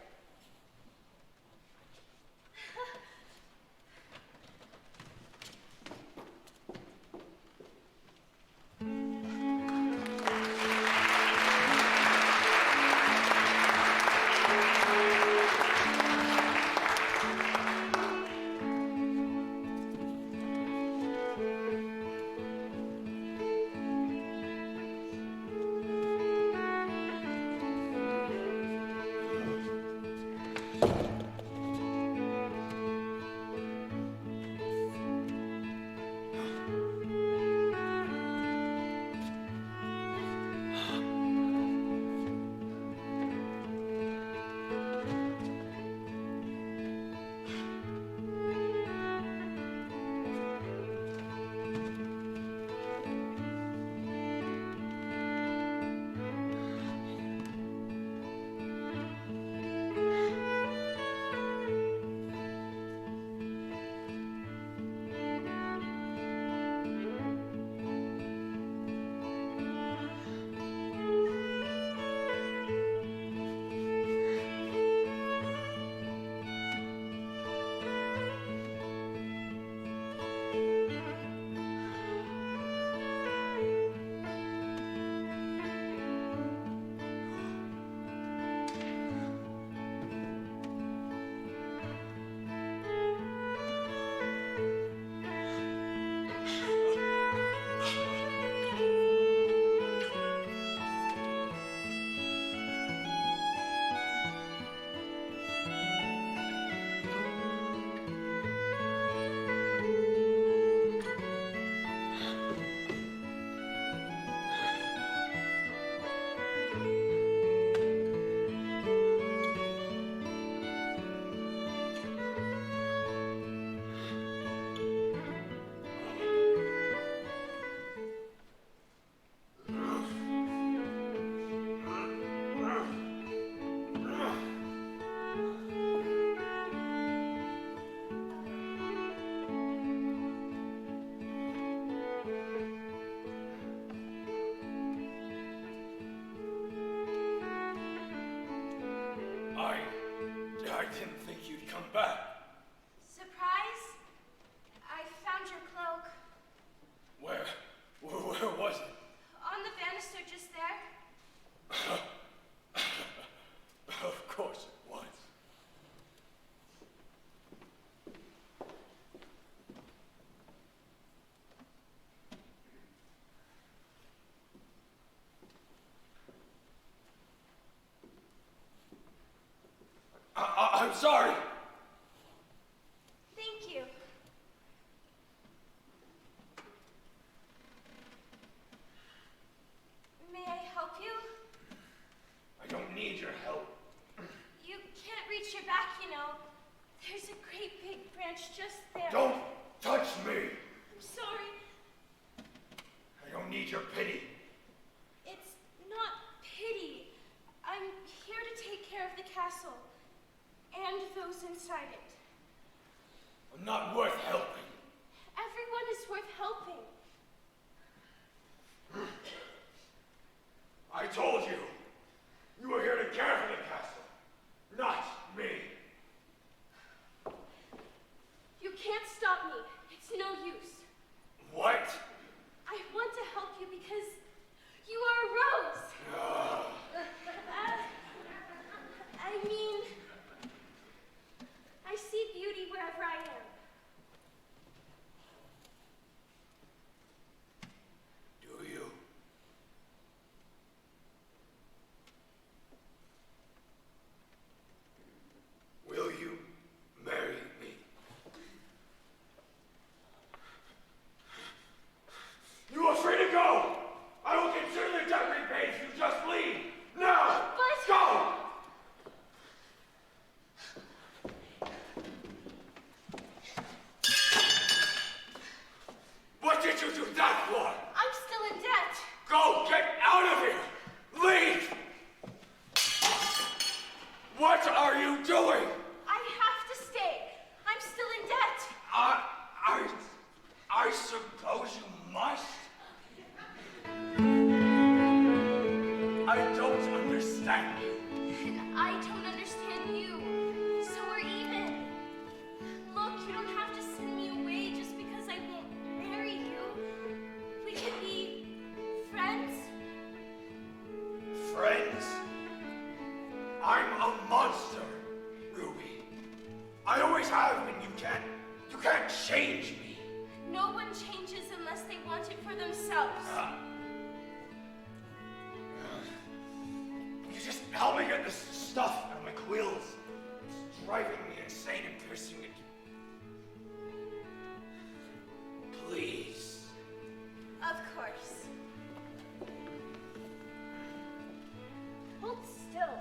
I didn't think you'd come back. Surprise? I found your cloak. Where was it? On the banister just there. Of course it was. I'm sorry. Thank you. May I help you? I don't need your help. You can't reach your back, you know. There's a great big branch just there. Don't touch me. I'm sorry. I don't need your pity. It's not pity. I'm here to take care of the castle. And those inside it. I'm not worth helping. Everyone is worth helping. I told you. You were here to care for the castle, not me. You can't stop me. It's no use. What? I want to help you because you are a rose. I mean, I see beauty wherever I am. Do you? Will you marry me? You are free to go! I will consider the debt repaid if you just leave! Now! But... Go! What did you do that for? I'm still in debt. Go! Get out of here! Leave! What are you doing? I have to stay. I'm still in debt. I suppose you must. have, and you can't change me. No one changes unless they want it for themselves. You just help me get this stuff out of my quills. It's driving me insane and piercing it. Please. Of course. Hold still.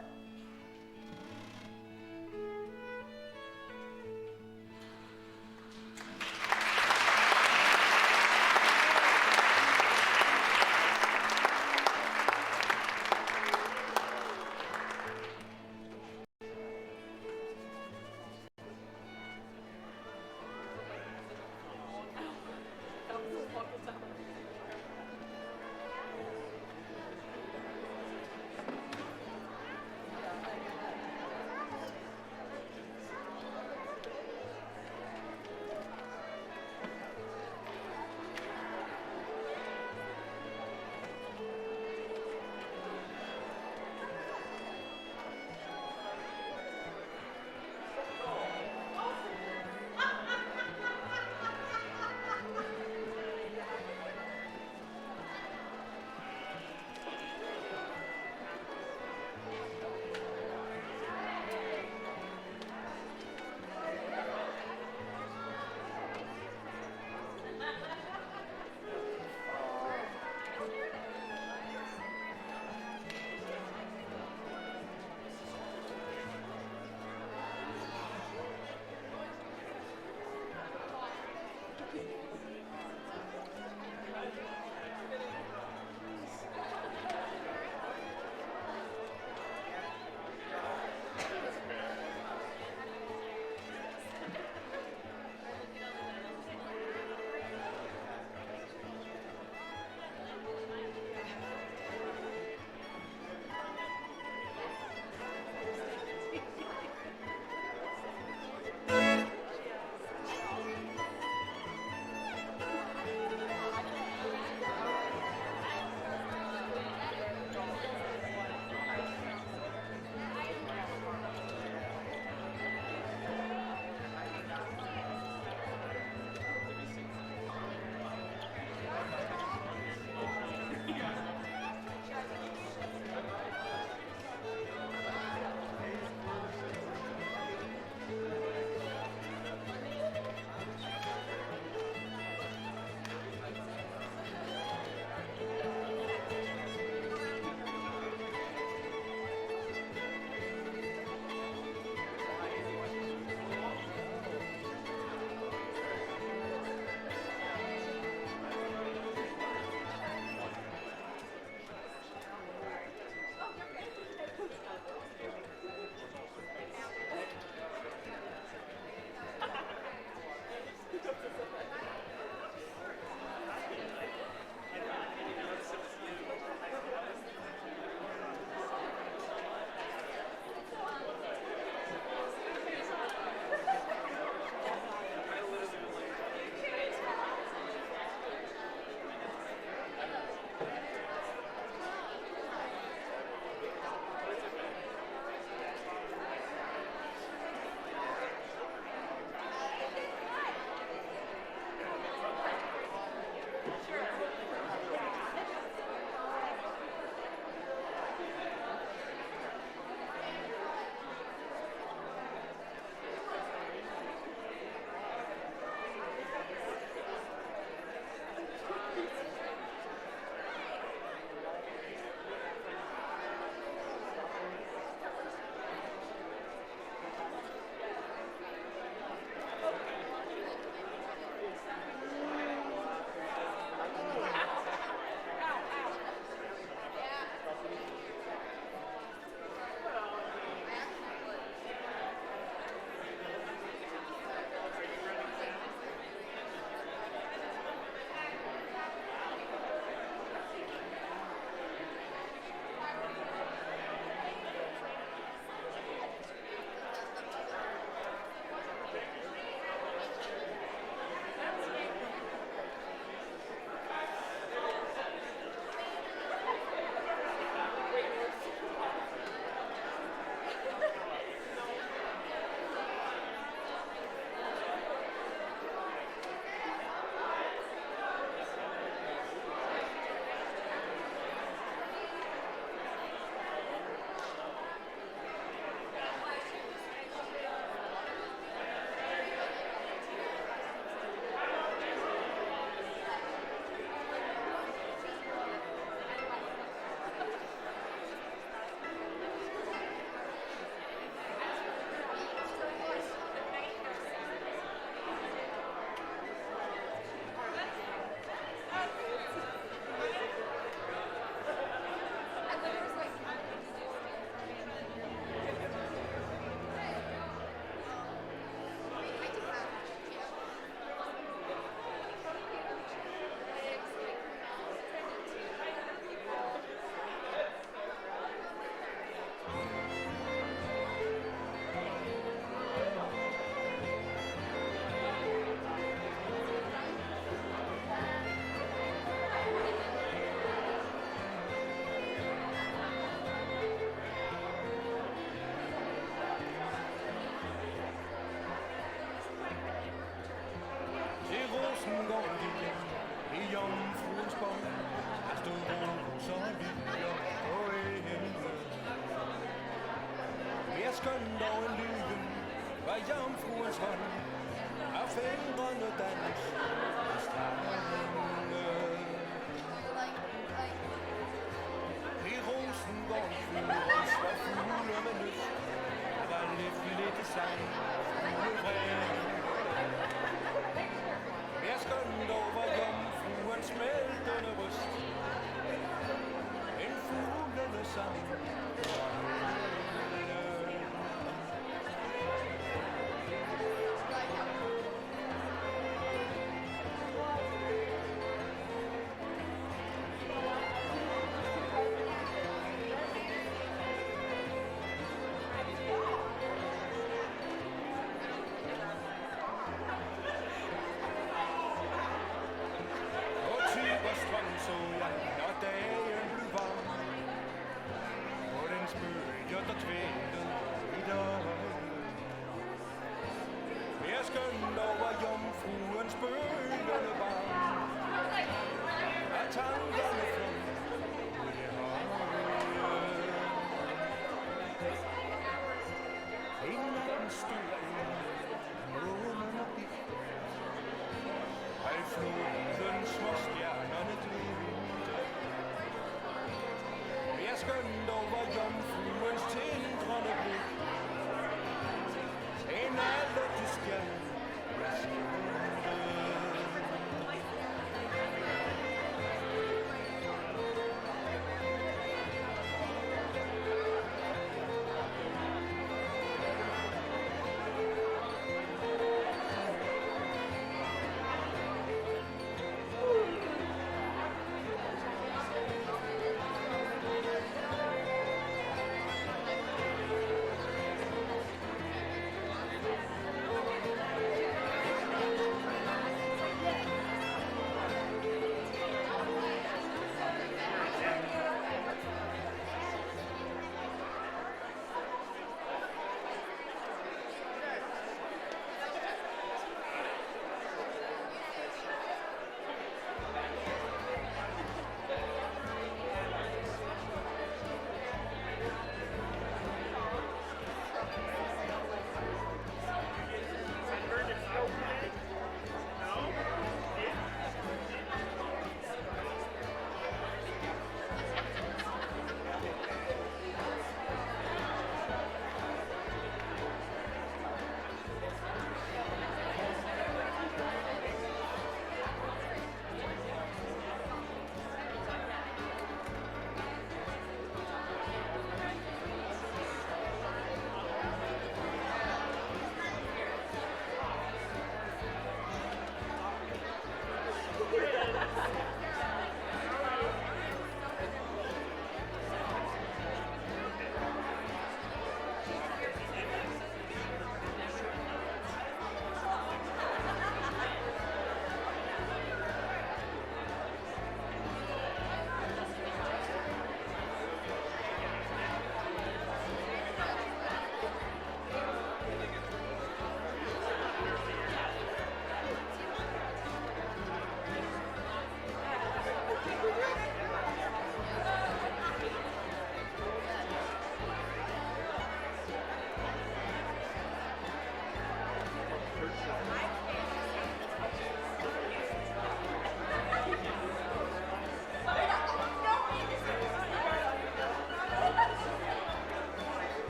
jomfruens bånd, der stod roser og liljer på engen. Mere skøn dog en lyden var jomfruens hånd, og fingrene dans af strenge. I Rosengård fyres var fugle med lyst, der var lidt sang, fuglefræn. Mere skønt over jomfruens smeltende røst, en fuglene sang.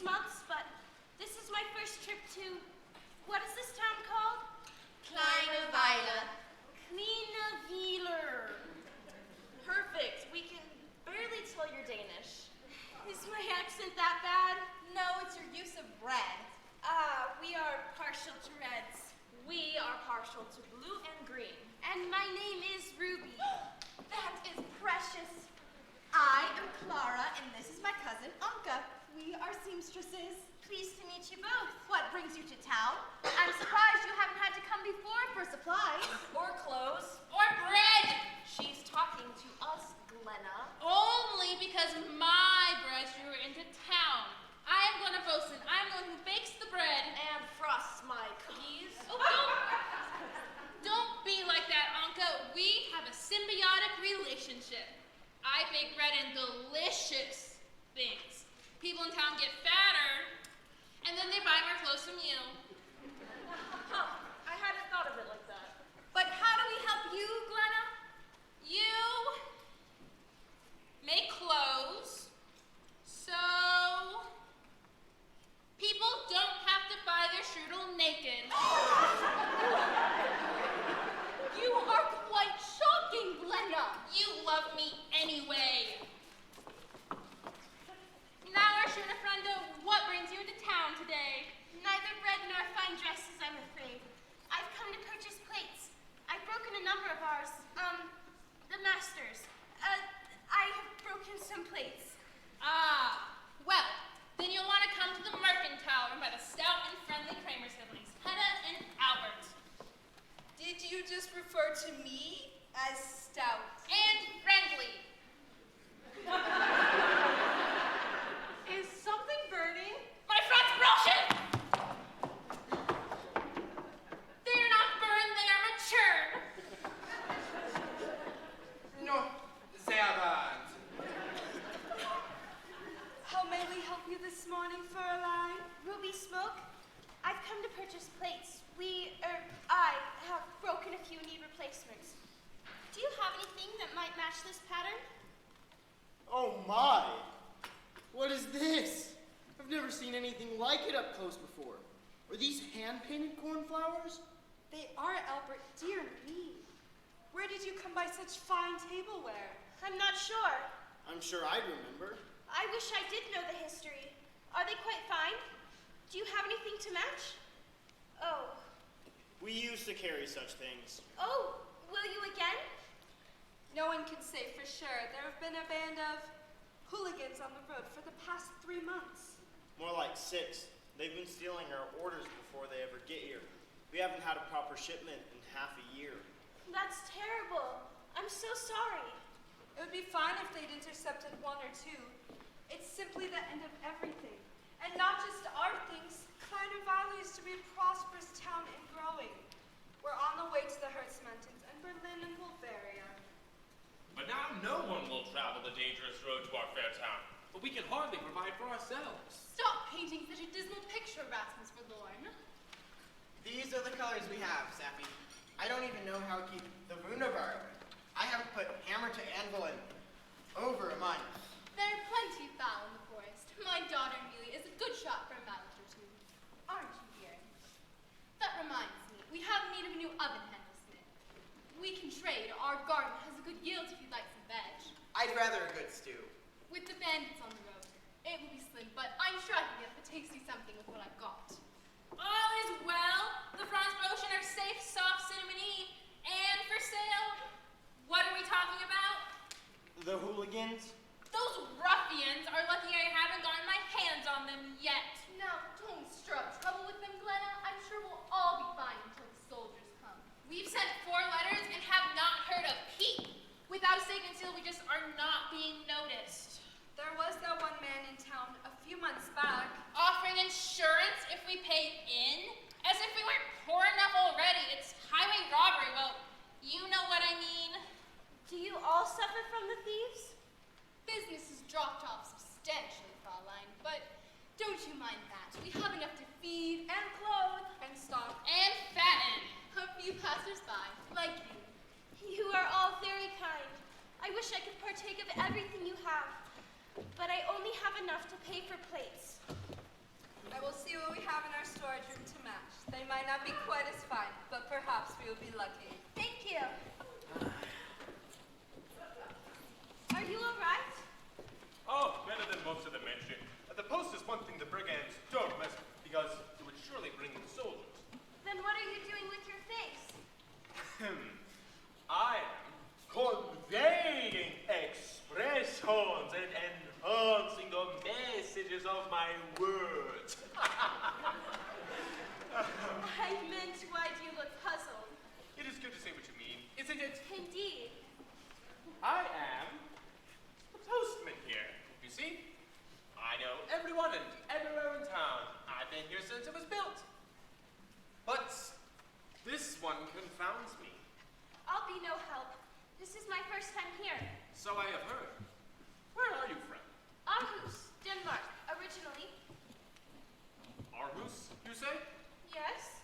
months, but this is my first trip to, what is this town called? Kleine Weile. Kleineweler. Perfect. We can barely tell you're Danish. Is my accent that bad? No, it's your use of red. We are partial to reds. We are partial to blue and green. And my name is Ruby. That is precious. I am Clara, and this is my cousin, Anka. We are seamstresses. Pleased to meet you both. What brings you to town? I'm surprised you haven't had to come before for supplies. Or clothes. Or bread. She's talking to us, Glenna. Only because my bread drew her into town. I am Glenna Bosun. I'm the one who bakes the bread. And frosts my cookies. Oh, don't be like that, Anka. We have a symbiotic relationship. I bake bread and delicious things. People in town get fatter, and then they buy more clothes from you. Huh. I hadn't thought of it like that. But how do we help you, Glenna? You make clothes, so people don't have to buy their strudel naked. You are quite shocking, Glenna. You love me anyway. Now, Arshuna Frendo, what brings you to town today? Neither bread nor fine dresses, I'm afraid. I've come to purchase plates. I've broken a number of ours. The master's. I have broken some plates. Ah, well, then you'll want to come to the Mercantile run by the stout and friendly Kramer siblings, Hedda and Albert. Did you just refer to me as stout? And friendly. Is something burning? My front's broken! They are not burned, they are matured. No, they aren't. How may we help you this morning, Fräulein? Ruby Smoke, I've come to purchase plates. I have broken a few and need replacements. Do you have anything that might match this pattern? Oh my! What is this? I've never seen anything like it up close before. Are these hand-painted cornflowers? They are, Albert. Dear me. Where did you come by such fine tableware? I'm not sure. I'm sure I'd remember. I wish I did know the history. Are they quite fine? Do you have anything to match? Oh. We used to carry such things. Oh, will you again? No one can say for sure. There have been a band of hooligans on the road for the past 3 months. More like 6. They've been stealing our orders before they ever get here. We haven't had a proper shipment in half a year. That's terrible. I'm so sorry. It would be fine if they'd intercepted 1 or 2. It's simply the end of everything. And not just our things. Kleine Weile used to be a prosperous town and growing. We're on the way to the Hertz Mountains and Berlin and Bavaria. But now no one will travel the dangerous road to our fair town. But we can hardly provide for ourselves. Stop painting such a dismal picture, Rasmus Verlorn. These are the colors we have, Sappy. I don't even know how to keep the Wunderbar. I haven't put hammer to anvil in over a month. There are plenty foul in the forest. My daughter Amelia is a good shot for a mallet or 2. Aren't you, dear? That reminds me, we have need of a new oven handle smith. We can trade. Our garden has a good yield if you'd like some veg. I'd rather a good stew. With the bandits on the road, it will be slim, but I'm sure I can get the tasty something with what I've got. All is well. The Franz Brochen are safe, soft, cinnamony, and for sale. What are we talking about? The hooligans? Those ruffians are lucky I haven't gotten my hands on them yet. Now, don't stir up trouble with them, Glenna. I'm sure we'll all be fine until the soldiers come. We've sent 4 letters and have not heard a peep. Without a statement seal, we just are not being noticed. There was that one man in town a few months back. Offering insurance if we paid in? As if we weren't poor enough already. It's highway robbery. Well, you know what I mean. Do you all suffer from the thieves? Business has dropped off substantially, Fraulein, but don't you mind that. We have enough to feed and clothe and stock and fatten a few passers-by, like you. You are all very kind. I wish I could partake of everything you have, but I only have enough to pay for plates. I will see what we have in our storage room to match. They might not be quite as fine, but perhaps we will be lucky. Thank you. Are you all right? Oh, better than most of them mention. The post is one thing the brigands don't mess with because it would surely bring in soldiers. Then what are you doing with your face? I am conveying expressions and enhancing the messages of my words. I meant, why do you look puzzled? It is good to say what you mean, isn't it? Indeed. I am the postman here, you see? I know everyone and everywhere in town. I've been here since it was built. But this one confounds me. I'll be no help. This is my first time here. So I have heard. Where are you from? Aarhus, Denmark, originally. Aarhus, you say? Yes.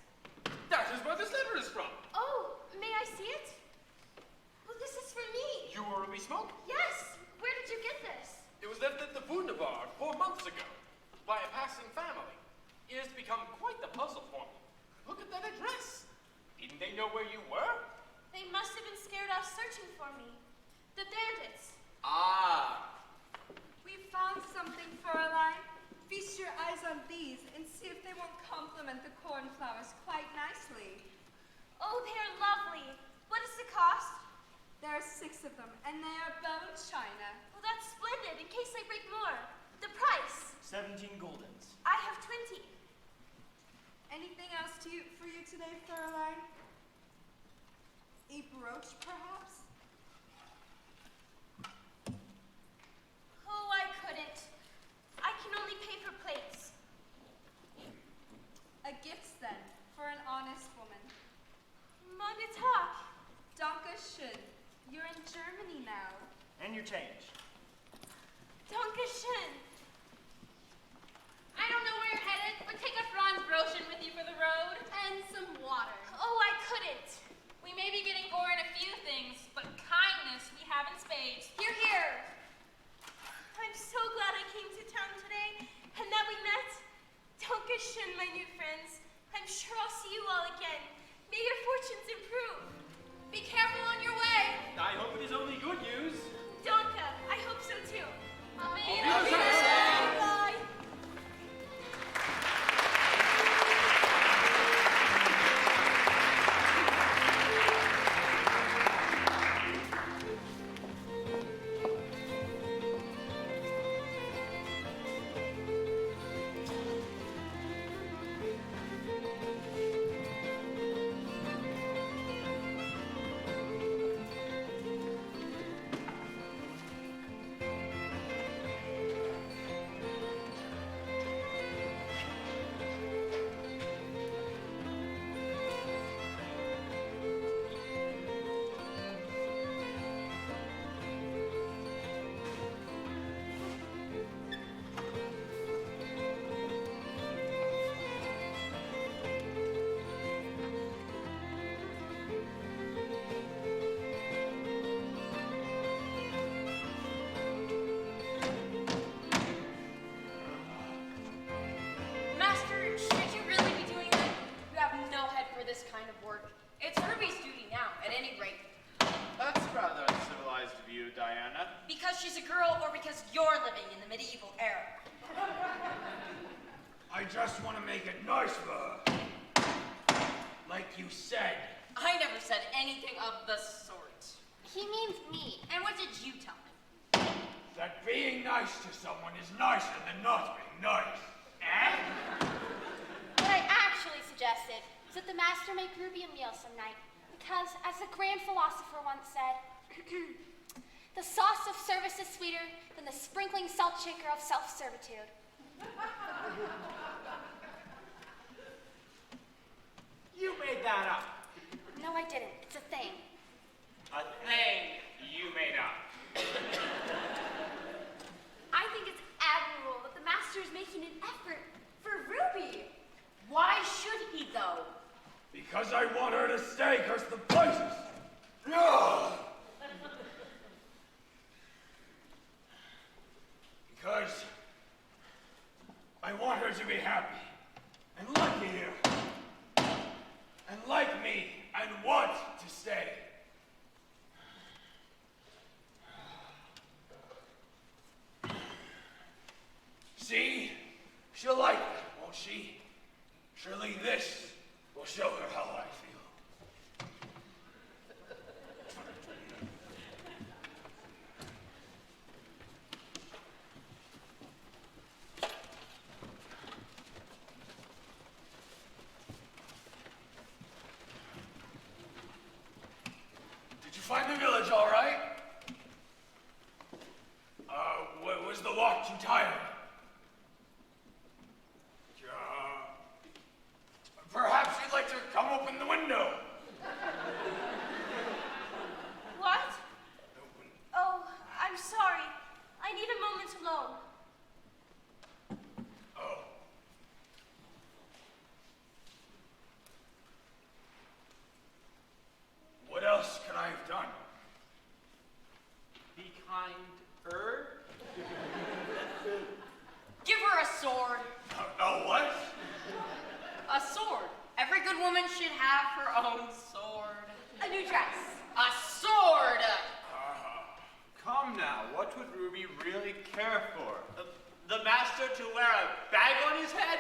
That is where this letter is from. Oh, may I see it? Well, this is for me. You were Ruby Smoke? Yes. Where did you get this? It was left at the Wunderbar 4 months ago by a passing family. It has become quite the puzzle for me. Look at that address. Didn't they know where you were? They must have been scared off searching for me. The bandits. Ah. We found something, Fräulein. Feast your eyes on these and see if they won't complement the cornflowers quite nicely. Oh, they're lovely. What is the cost? There are 6 of them, and they are bone china. Well, that's splendid, in case I break more. The price? 17 guldens. I have 20. Anything else for you today, Fräulein? A brooch, perhaps? Oh, I couldn't. I can only pay for plates. A gift, then, for an honest woman. Mange tak. Dankeschön. You're in Germany now. And your change. Dankeschön. I don't know where you're headed, but take a Franz Broschen with you for the road. And some water. Oh, I couldn't. We may be getting poor in a few things, but kindness we have in spades. Hear, hear. I'm so glad I came to town today and that we met. Dankeschön, my new friends. I'm sure I'll see you all again. May your fortunes improve. Be careful on your way. I hope it is only good news. Danke. I hope so too. Auf Bye. she's a girl or because you're living in the medieval era. I just want to make it nice for her. Like you said. I never said anything of the sort. He means me. And what did you tell him? That being nice to someone is nicer than not being nice. Eh? What I actually suggested was that the master make Ruby a meal some night, because, as the grand philosopher once said, the sauce of service is sweeter than the sprinkling salt shaker of self-servitude. You made that up. No, I didn't. It's a thing. A thing you made up. I think it's admirable that the master is making an effort for Ruby. Why should he, though? Because I want her to stay, curse the places. Ugh. Because I want her her to be happy and lucky here. And like me and want to stay. See? She'll like it, won't she? Surely this will show her how I feel. Did you find the village all right? Was the walk too tiring? Perhaps you'd like to come open the window. What? Oh, I'm sorry. I need a moment alone. Oh. What else could I have done? Be kinder. Give her a sword. A what? A sword. Every good woman should have her own sword. A new dress. A sword! Come now, what would Ruby really care for? The master to wear a bag on his head?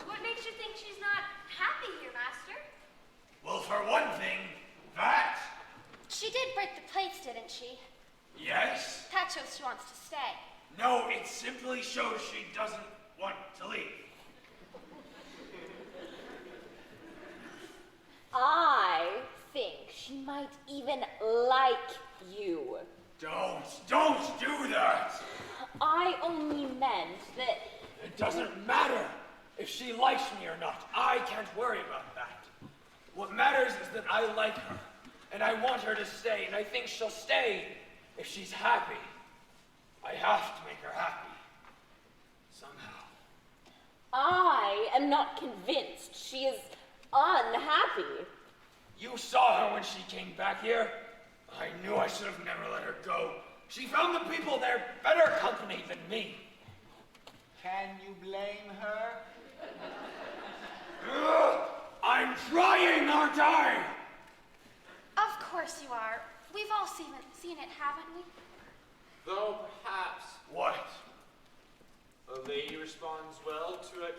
What makes you think she's not happy here, Master? Well, for one thing, that. She did break the plates, didn't she? Yes? That shows she wants to stay. No, it simply shows she doesn't want to leave. I think she might even like you. Don't do that! I only meant that... It doesn't matter if she likes me or not. I can't worry about that. What matters is that I like her, and I want her to stay, and I think she'll stay if she's happy. I have to make her happy. Somehow. I am not convinced she is unhappy. You saw her when she came back here. I knew I should have never let her go. She found the people there better company than me. Can you blame her? I'm trying, aren't I? Of course you are. We've all seen it, haven't we? Though perhaps What? a lady responds well to a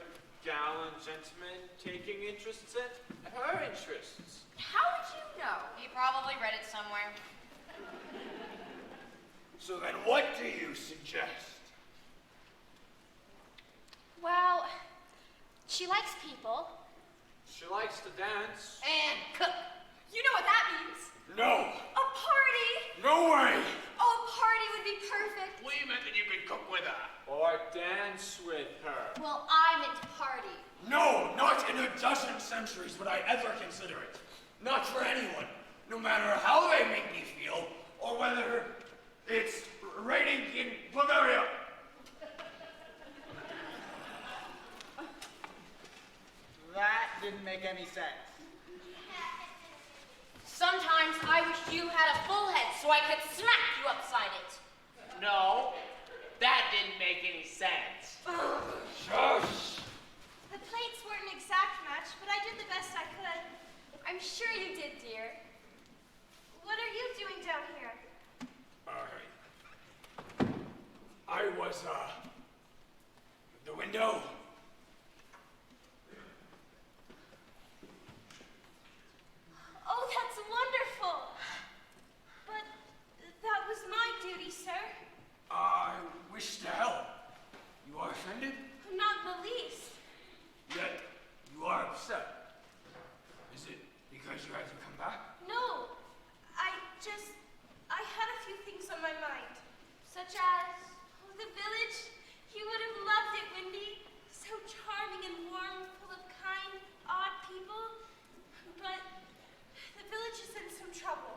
gallant gentleman taking interests in her interests. How would you know? You probably read it somewhere. So then what do you suggest? Well, she likes people. She likes to dance. And cook. You know what that means. No. A party. No way. Oh, a party would be perfect. We meant that you could cook with her. Or dance with her. Well, I meant party. No, not in a dozen centuries would I ever consider it. Not for anyone, no matter how they make me feel, or whether it's raining in Bavaria. That didn't make any sense. Sometimes I wish you had a full head so I could smack you upside it. No, that didn't make any sense. Shush. The plates weren't an exact match, but I did the best I could. I'm sure you did, dear. What are you doing down here? I was, the window. Oh, that's wonderful. But that was my duty, sir. I wish to help. You are offended? Not in the least. Yet, you are upset. Is it because you had to come back? No, I had a few things on my mind. Such as? The village, you would have loved it, Wendy. So charming and warm, full of kind, odd people. But the village is in some trouble.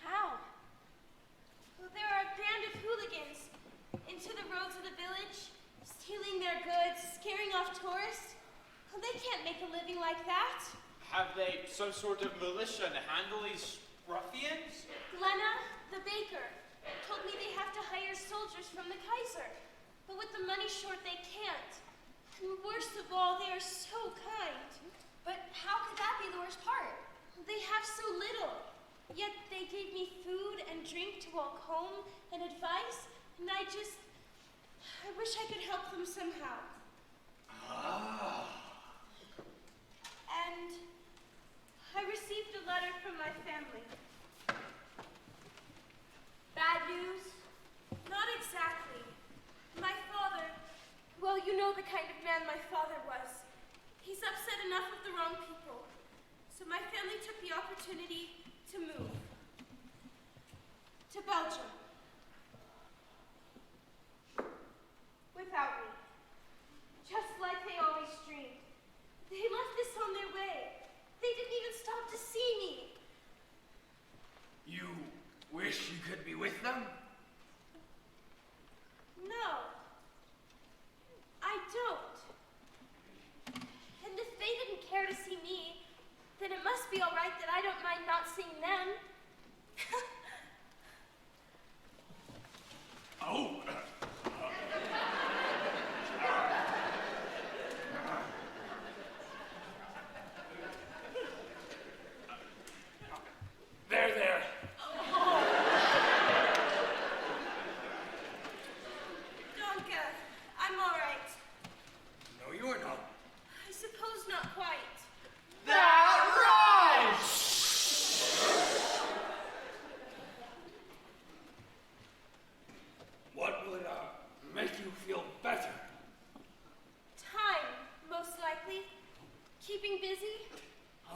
How? Well, there are a band of hooligans into the roads of the village, stealing their goods, scaring off tourists. Well, they can't make a living like that. Have they some sort of militia to handle these ruffians? Glenna, the baker, told me they have to hire soldiers from the Kaiser. But with the money short, they can't. And worst of all, they are so kind. But how could that be the worst part? They have so little. Yet they gave me food and drink to walk home and advice. And I wish I could help them somehow. And I received a letter from my family. Bad news? Not exactly. My father, well, you know the kind of man my father was. He's upset enough with the wrong people. So my family took the opportunity to move to Belgium. Without me. Just like they always dreamed. They left this on their way. They didn't even stop to see me. You wish you could be with them? No. I don't. And if they didn't care to see me, then it must be all right that I don't mind not seeing them. Oh. There. Donka, I'm all right. No, you are not. I suppose not quite. That right! What would make you feel better? Time, most likely. Keeping busy.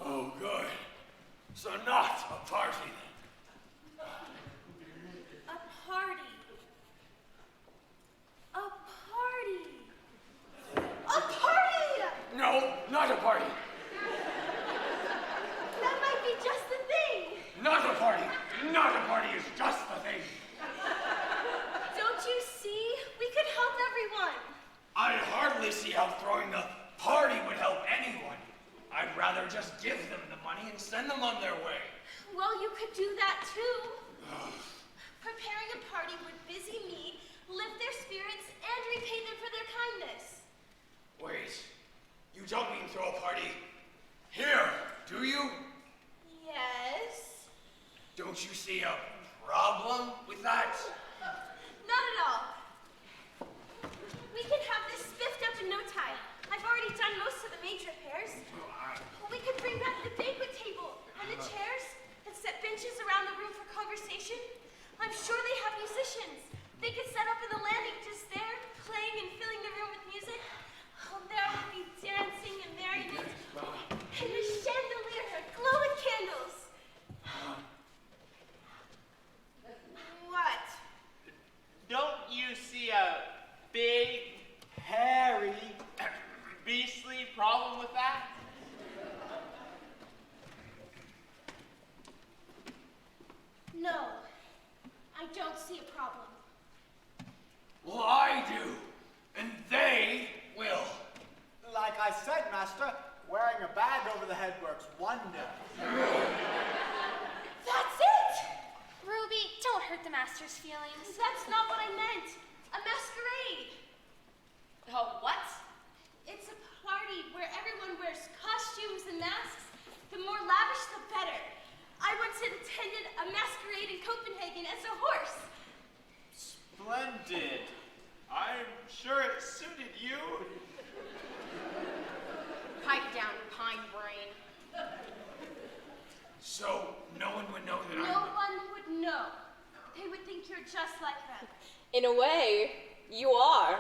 Oh, good. So not a party then. A party. A party. A party! No, not a party. That might be just the thing. Not a party. Not a party is just the thing. Don't you see? We could help everyone. I hardly see how throwing a party would help anyone. I'd rather just give them the money and send them on their way. Well, you could do that too. Preparing a party would busy me, lift their spirits, and repay them for their kindness. Wait, you don't mean throw a party here, do you? Yes. Don't you see a problem with that? Not at all. We can have this spiffed up in no time. I've already done most of the major repairs. We could bring back the banquet table and the chairs and set benches around the room for conversation. I'm sure they have musicians. They could set up in the landing just there, playing and filling the room with music. Oh, there would be dancing and merriment. And the chandelier would glow with candles. What? Don't you see a big, hairy, beastly problem with that? No, I don't see a problem. Well, I do, and they will. Like I said, Master, wearing a bag over the head works wonders. That's it! Ruby, don't hurt the master's feelings. That's not what I meant. A masquerade. Oh, what? It's a party where everyone wears costumes and masks. The more lavish, the better. I once attended a masquerade in Copenhagen as a horse. Splendid. I'm sure it suited you. Pipe down, pine brain. So no one would know that No one would know. They would think you're just like them. In a way, you are.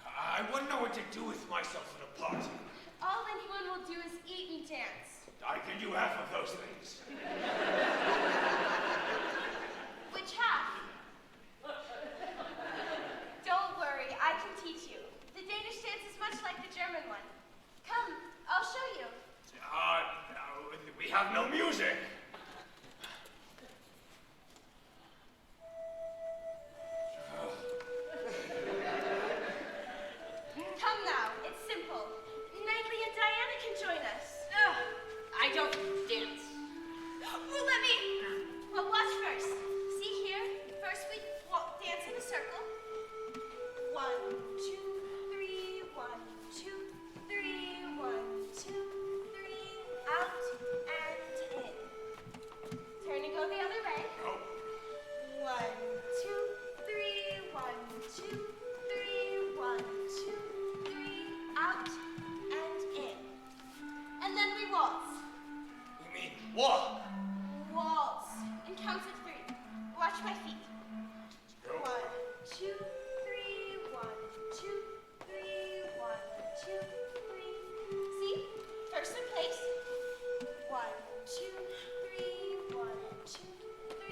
I wouldn't know what to do with myself at a party. All anyone will do is eat and dance. I can do half of those things. Which half? Don't worry, I can teach you. The Danish dance is much like the German one. Come, I'll show you. We have no music. Come now, it's simple. Knightley and Diana can join us. I don't dance. counts to 3. Watch my feet. 1, 2, 3, 1, 2, 3, 1, 2, 3. See? First in place. 1, 2, 3, 1, 2, 3.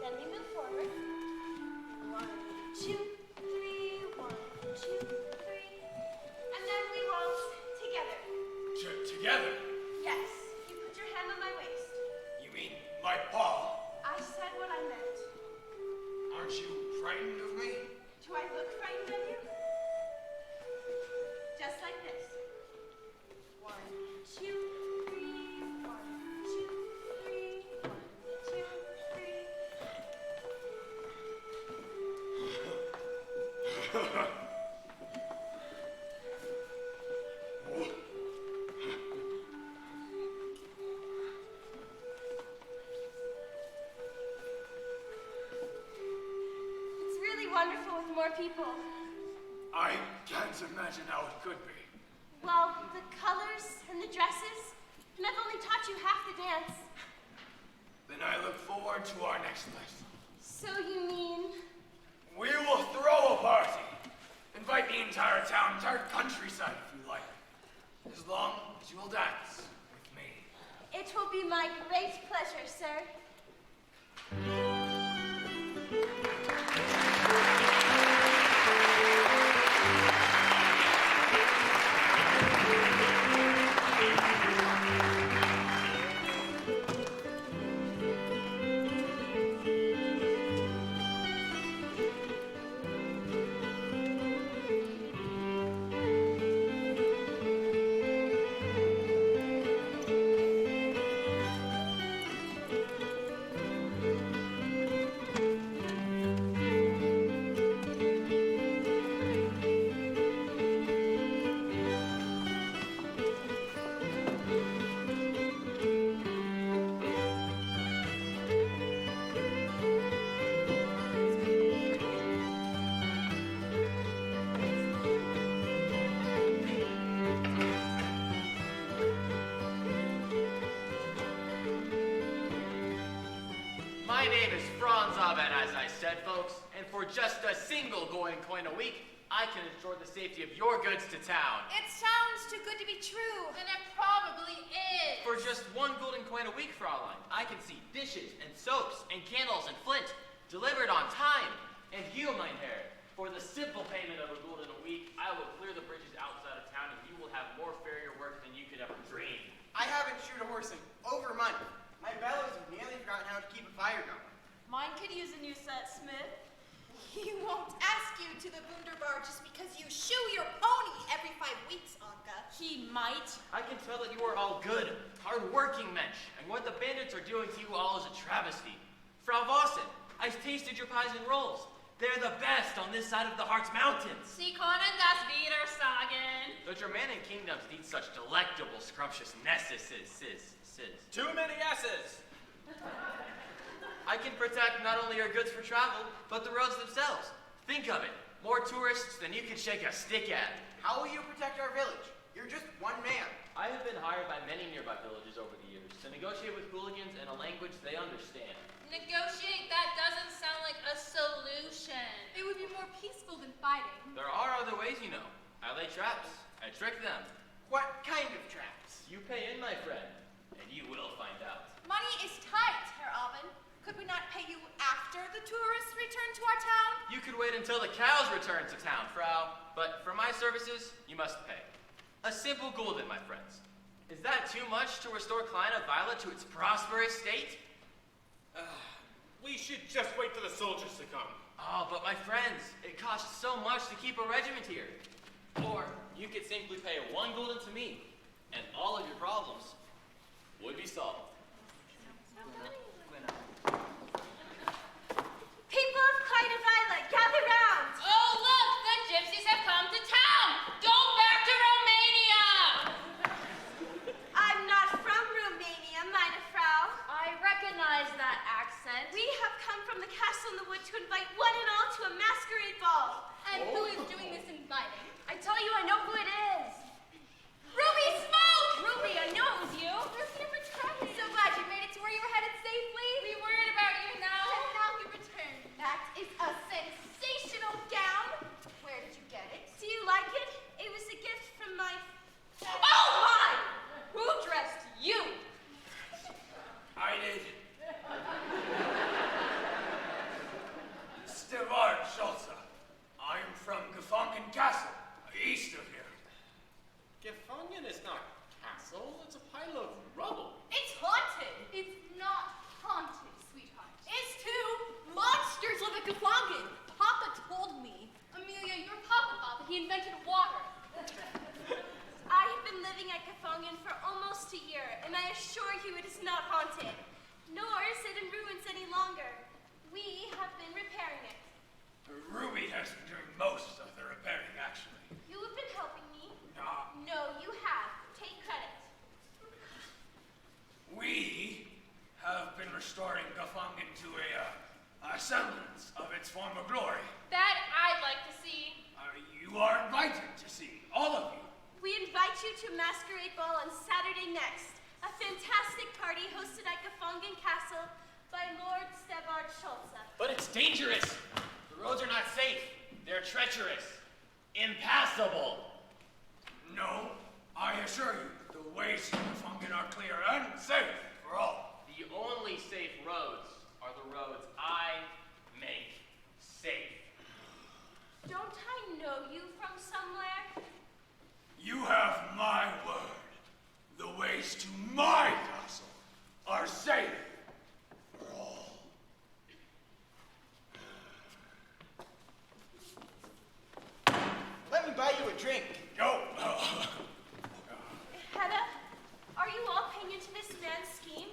Then we move forward. 1, 2, 3, 1, 2, 3. And then we waltz together. Together? Yes. You put your hand on my waist. You mean my paw? I said what I meant. Aren't you frightened of me? Do I look frightened of you? Just like this. 1, 2, 3, 1, 2, 3, 1, 2, 3. It's really wonderful with more people. I can't imagine how it could be. Well, the colors and the dresses, and I've only taught you half the dance. Then I look forward to our next lesson. So you mean? We will throw a party. Invite the entire town, entire countryside if you like. As long as you will dance with me. It will be my great pleasure, sir. My name is Franz Abed, as I said, folks, and for just a single golden coin a week, I can ensure the safety of your goods to town. It sounds too good to be true. Then it probably is. For just 1 golden coin a week, Fraulein, I can see dishes and soaps and candles and flint delivered on time. And you, mein Herr, for the simple payment of a golden a week, I will clear the bridges outside of town, and you will have more farrier work than you could ever dream. I haven't shoed a horse in over a month. My bellows have nearly forgotten how to keep a fire going. Mine could use a new set, Smith. He won't ask you to the Wunderbar just because you shoe your pony every 5 weeks, Anka. He might. I can tell that you are all good, hard-working mensch, and what the bandits are doing to you all is a travesty. Frau Vossen, I've tasted your pies and rolls. They're the best on this side of the Harz Mountains. Sie können das wieder sagen. The Germanic kingdoms need such delectable, scrumptiousnesses. Too many S's. I can protect not only your goods for travel, but the roads themselves. Think of it. More tourists than you can shake a stick at. How will you protect our village? You're just one man. I have been hired by many nearby villages over the years to negotiate with hooligans in a language they understand. Negotiate? That doesn't sound like a solution. It would be more peaceful than fighting. There are other ways, you know. I lay traps. I trick them. What kind of traps? You pay in, my friend, and you will find out. Money is tight, Herr Alban. Could we not pay you after the tourists return to our town? You could wait until the cows return to town, Frau. But for my services, you must pay. A simple gulden, my friends. Is that too much to restore Kleine Violet to its prosperous state? We should just wait for the soldiers to come. Oh, but my friends, it costs so much to keep a regiment here. Or you could simply pay 1 gulden to me, and all of your problems would be solved. People of Kleine Violet, gather round! Oh, look! The gypsies have come to town! Go back to Romania! I'm not from Romania, meine Frau. I recognize that accent. We have come from the castle in the wood to invite one and all to a masquerade ball. And who is doing this inviting? I tell you, I know who it is. Ruby Smoke! Ruby, I know it was you. We're here for traveling. So glad you made it to where you were headed safely. We worried about you has been doing most of the repairing, actually. You have been helping me. Ah. No, you have. Take credit. We have been restoring Gafungan to a semblance of its former glory. That I'd like to see. You are invited to see, all of you. We invite you to Masquerade Ball on Saturday next. A fantastic party hosted at Gafungan Castle by Lord Stebard Schulze. But it's dangerous. The roads are not safe. They're treacherous. Impassable. No, I assure you, the ways to Gafungan are clear and safe for all. The only safe roads are the roads I make safe. Don't I know you from somewhere? You have my word. The ways to my castle are safe for all. Let me buy you a drink. Yo. Hedda, are you all paying into this man's scheme?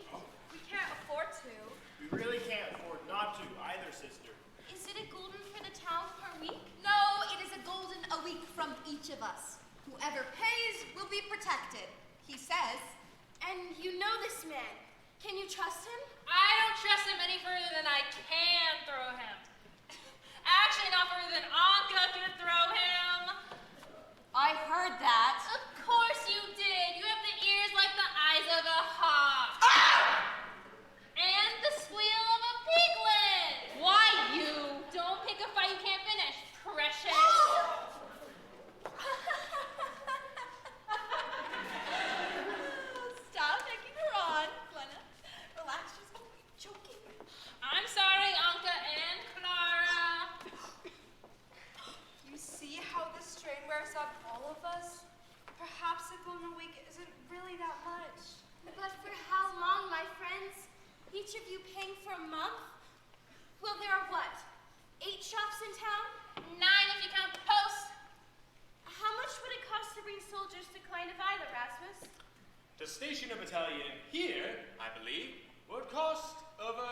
We can't afford to. We really can't afford not to either, sister. Is it a gulden for the town per week? No, it is a golden a week from each of us. Whoever pays will be protected, he says. And you know this man. Can you trust him? I don't trust him any further than I can throw him. Actually, not further than Anka could throw him. I heard that. Of course you did. You have the ears like the eyes of a hawk. And the squeal of a piglet. Why you? Don't pick a fight you can't finish, precious. Stop making her on, Glenna. Relax, she's only joking. I'm sorry, Anka and Clara. You see how this strain wears on all of us? Perhaps a golden week isn't really that much. But for how long, my friends? Each of you paying for a month? Well, there are what? 8 shops in town? 9 if you count the post. How much would it cost to bring soldiers to Klein of Isla, Rasmus? To station a battalion here, I believe, would cost over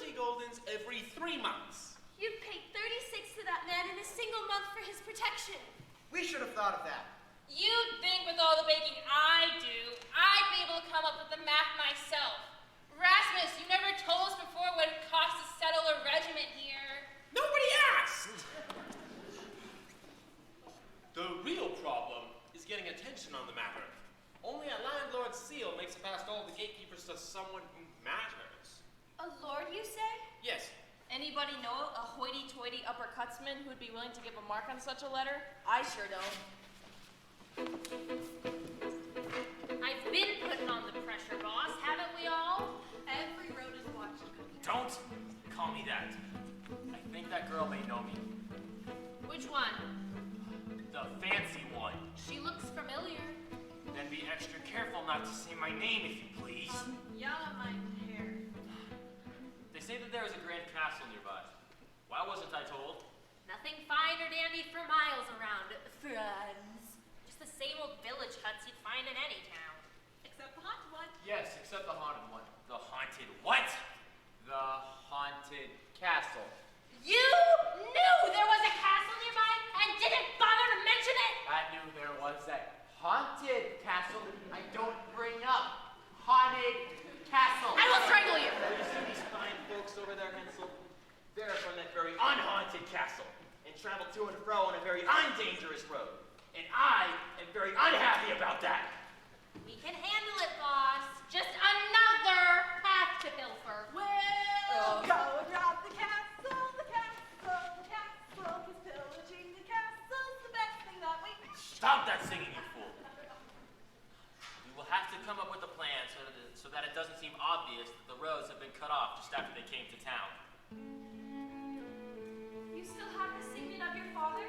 30 guldens every 3 months. You'd pay 36 to that man in a single month for his protection. We should have thought of that. You'd think with all the baking I do, I'd be able to come up with the math myself. Rasmus, you never told us before what it costs to settle a regiment here. Nobody asked! The real problem is getting attention on the matter. Only a landlord's seal makes it past all the gatekeepers to someone who matters. A lord, you say? Yes. Anybody know a hoity-toity uppercutsman who'd be willing to give a mark on such a letter? I sure don't. I've been putting on the pressure, boss, haven't we all? Every road is watching. Don't call me that. I think that girl may know me. Which one? The fancy one. She looks familiar. Then be extra careful not to say my name, if you please. Yalla, my hair. They say that there is a grand castle nearby. Why wasn't I told? Nothing fine or dandy for miles around, friends. Just the same old village huts you'd find in any town. Except the haunted one. Yes, except the haunted one. The haunted what? The haunted castle. You knew there was a castle nearby and didn't bother to mention it? I knew there was that haunted castle I don't bring up. Haunted castle. I will strangle you. You see these fine folks over there, Hensel? They're from that very unhaunted castle and travel to and fro on a very undangerous road. And I am very unhappy about that. We can handle it, boss. Just another path to pilfer. Well, go and rob the castle, the castle, the castle, 'cause pillaging the castle's the best thing that we... Stop that singing, you fool. We will have to come up with a plan so that it doesn't seem obvious that the roads have been cut off just after they came to town. You still have the signet of your father?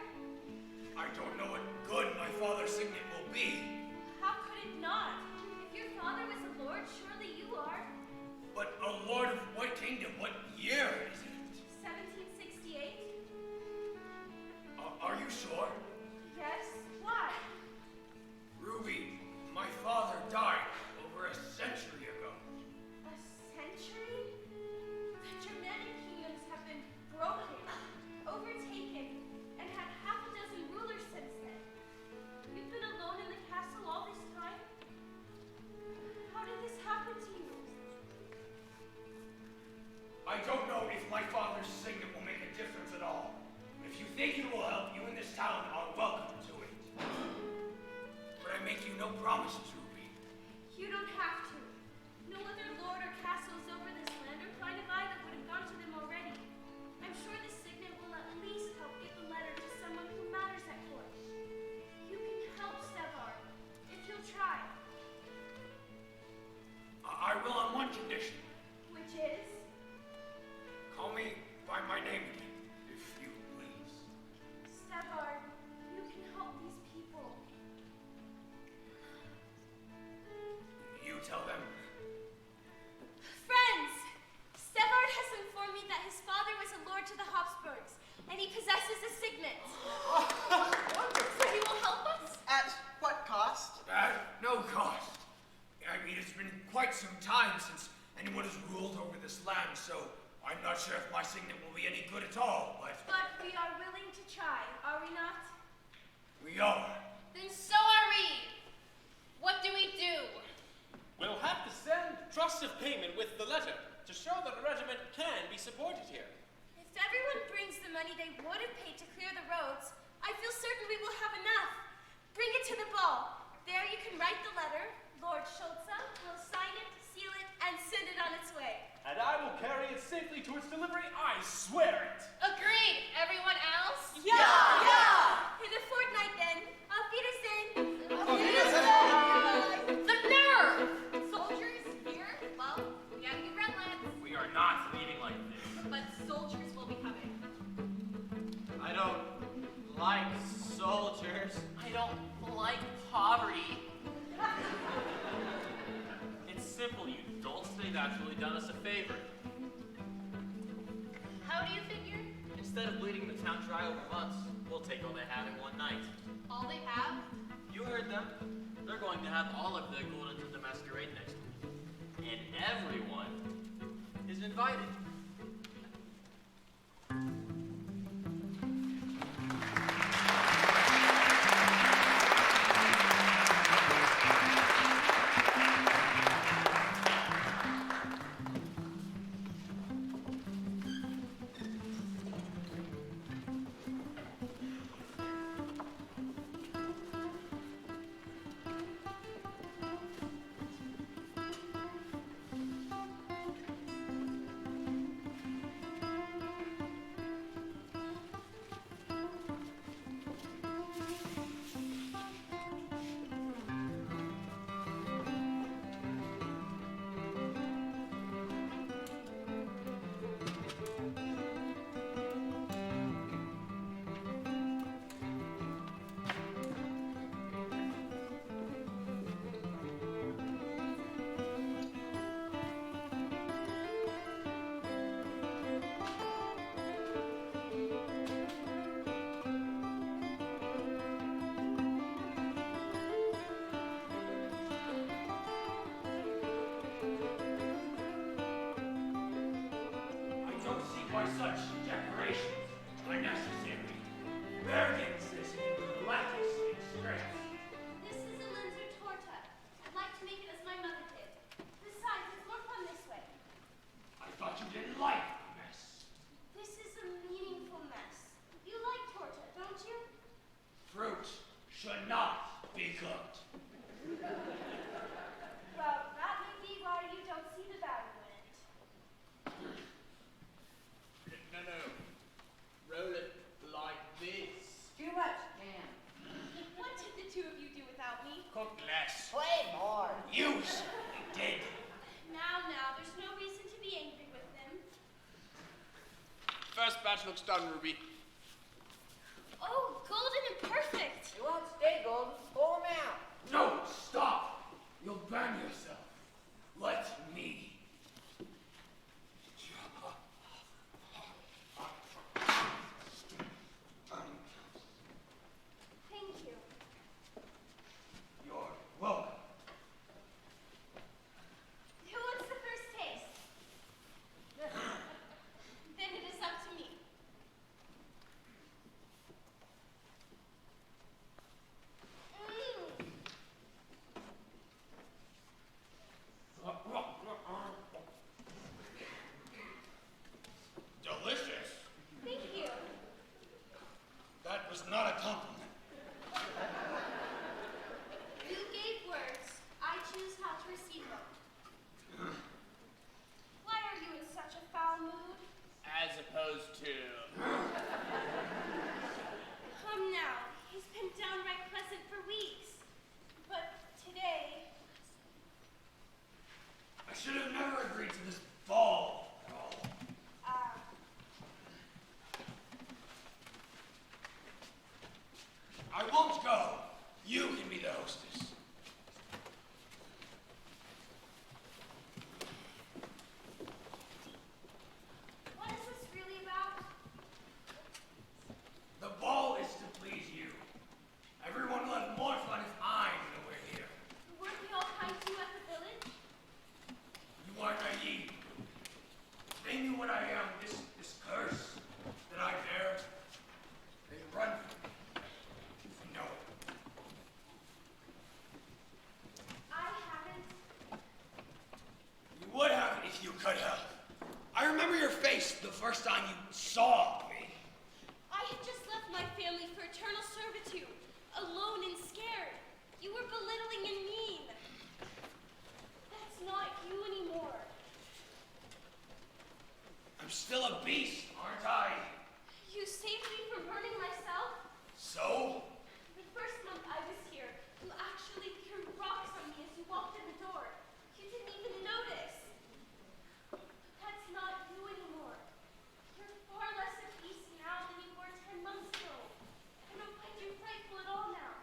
I don't know what good my father's signet will be, How could it not? If your father was a lord, surely you are. but a lord of what kingdom? What year is it? 1768? Are you sure? Yes. Why? Ruby, my father died over a century ago. A century? The Germanic kingdoms have been broken, overtaken, town are welcome to it. But I make you no promises, Ruby. You don't have to. No other lord or castle is over this land, or Klein of Ida would have gone to them already. I'm sure the signet will at least help get the letter to someone who matters at court. You can help Sevar, if you'll try. I will on one condition. Which is? Call me by my name again, if you please. Sevar, you can help these people. You tell them. Friends! Sevard has informed me that his father was a lord to the Habsburgs, and he possesses a signet. Wonderful. So he will help us? At what cost? At no cost. I mean, it's been quite some time since anyone has ruled over this land, so I'm not sure if my signet will be any good at all, but But we are willing to try, are we not? we are. Then so are we. What do we do? We'll have to send trust of payment with the letter to show that the regiment can be supported here. If everyone brings the money they would have paid to clear the roads, I feel certain we will have enough. Bring it to the ball. There you can write the letter. Lord Schulze will sign it, seal it, and send it on its way. And I will carry it safely to its delivery, I swear it. Agreed. Everyone else? Yeah! In a fortnight then. Auf Wiedersehen. The nerve! Soldiers here? Well, we gotta get red lads. We are not leaving like this. But soldiers will be coming. I don't like soldiers. I don't like poverty. It's simple, you dolts. They've actually done us a favor. How do you figure? Instead of bleeding the town dry over months, we'll take all they have in one night. All they have? You heard them. They're going to have all of the Goldens at the masquerade next week. And everyone is invited. Why such decorations are necessary. Bergens is lattice in strength. This is a Linzer torta. I'd like to make it as my mother did. Besides, it's more fun this way. I thought you didn't like the mess. This is a meaningful mess. You like torta, don't you? Fruit should not be cooked. Well, that may be why you don't see the value in it. No. Roll it like this. Too much, man. What did the two of you do without me? Cook less. Play more. Use did. Now, there's no reason to be angry with them. First batch looks done, Ruby. Oh, golden and perfect. You won't stay golden. Pull 'em out. No, stop. You'll burn yourself. Let me. Thank you. You're welcome. Who wants the first taste? Then it is up to me. too. Come now. He's been downright pleasant for weeks. But today, I should have never agreed to this ball at all. I won't go. You can be the hostess. what is this really about? The ball is to please you. Everyone will have more fun if I'm nowhere here. Weren't we all kind to you at the village? You are naive. They knew what I am, this curse that I bear. They run from me. No. I haven't. You would have if you could have. I remember your face the first time you saw me. I had just left my family for eternal servitude, alone and scared. You were belittling and mean. That's not you anymore. I'm still a beast, aren't I? You saved me from burning myself. So? The first month I was here, you actually threw rocks on me as you walked in the door. You didn't even notice. That's not you anymore. You're far less at peace now than you were 10 months ago. I don't find you frightful at all now.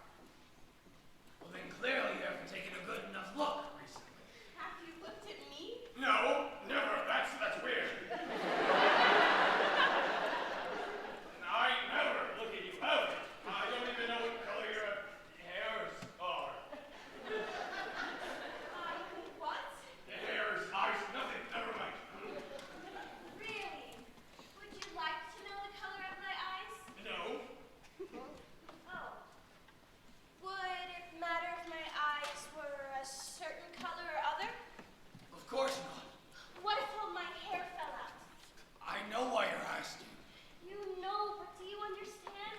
Well, then clearly you haven't taken a good enough look recently. Have you looked at me? No, never. That's weird. I never look at you ever. I don't even know what color your hairs are. What? The hairs, eyes, nothing. Never mind. Really? Would you like to know the color of my eyes? No. Oh. Would it matter if my eyes were a certain color or other? Of course not. What if all my hair fell out? I know why your eyes do. You know, but do you understand?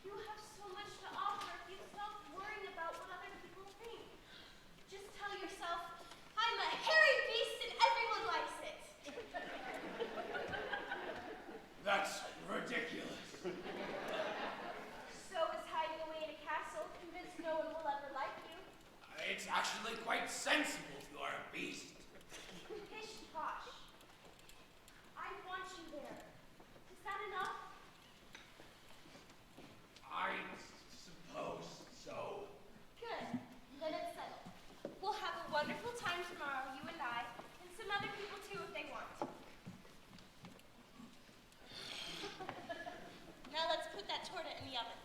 You have so much to offer if you stop worrying about what other people think. Just tell yourself, I'm a hairy beast and everyone likes it. That's ridiculous. So is hiding away in a castle, convinced no one will ever like you. It's actually quite sensible if you are a beast. Pish posh. I want you there. Is that enough? I suppose so. Good. Then it's settled. We'll have a wonderful time tomorrow, you and I, and some other people too if they want. Now let's put that torta in the oven.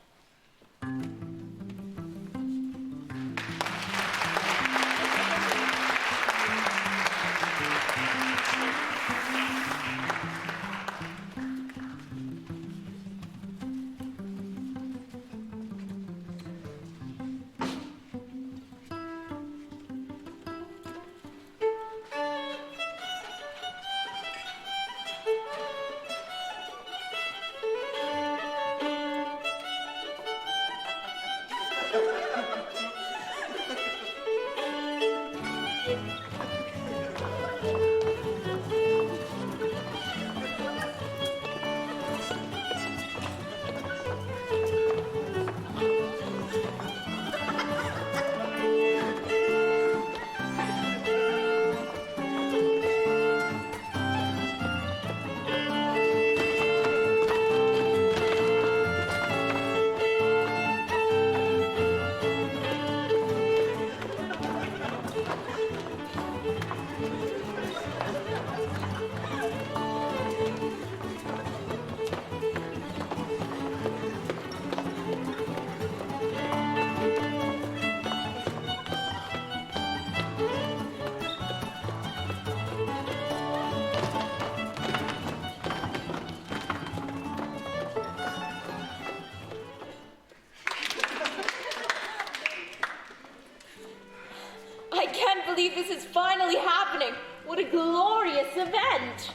I can't believe this is finally happening. What a glorious event.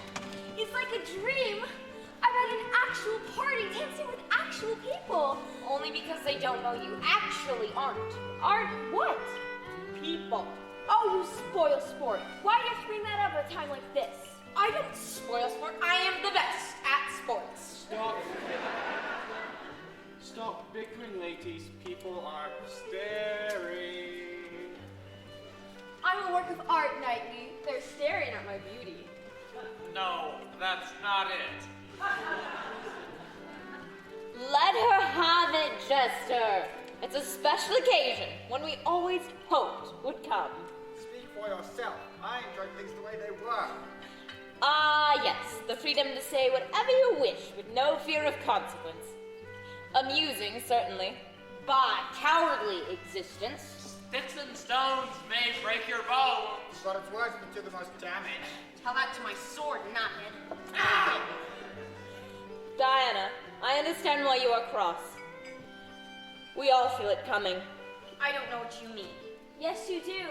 It's like a dream. I'm at an actual party dancing with actual people. Only because they don't know you actually aren't. Aren't what? People. Oh, you spoil sport. Why do you have to bring that up at a time like this? I don't spoil sport. I am the best at sports. with art, Knightley. They're staring at my beauty. No, that's not it. Let her have it, Jester. It's a special occasion, one we always hoped would come. Speak for yourself. I enjoyed things the way they were. Ah, yes, the freedom to say whatever you wish with no fear of consequence. Amusing, certainly. By cowardly existence. Sticks and stones may break your bones. But its words would do the most damage. Tell that to my sword, knothead. Diana, I understand why you are cross. We all feel it coming. I don't know what you mean. Yes, you do.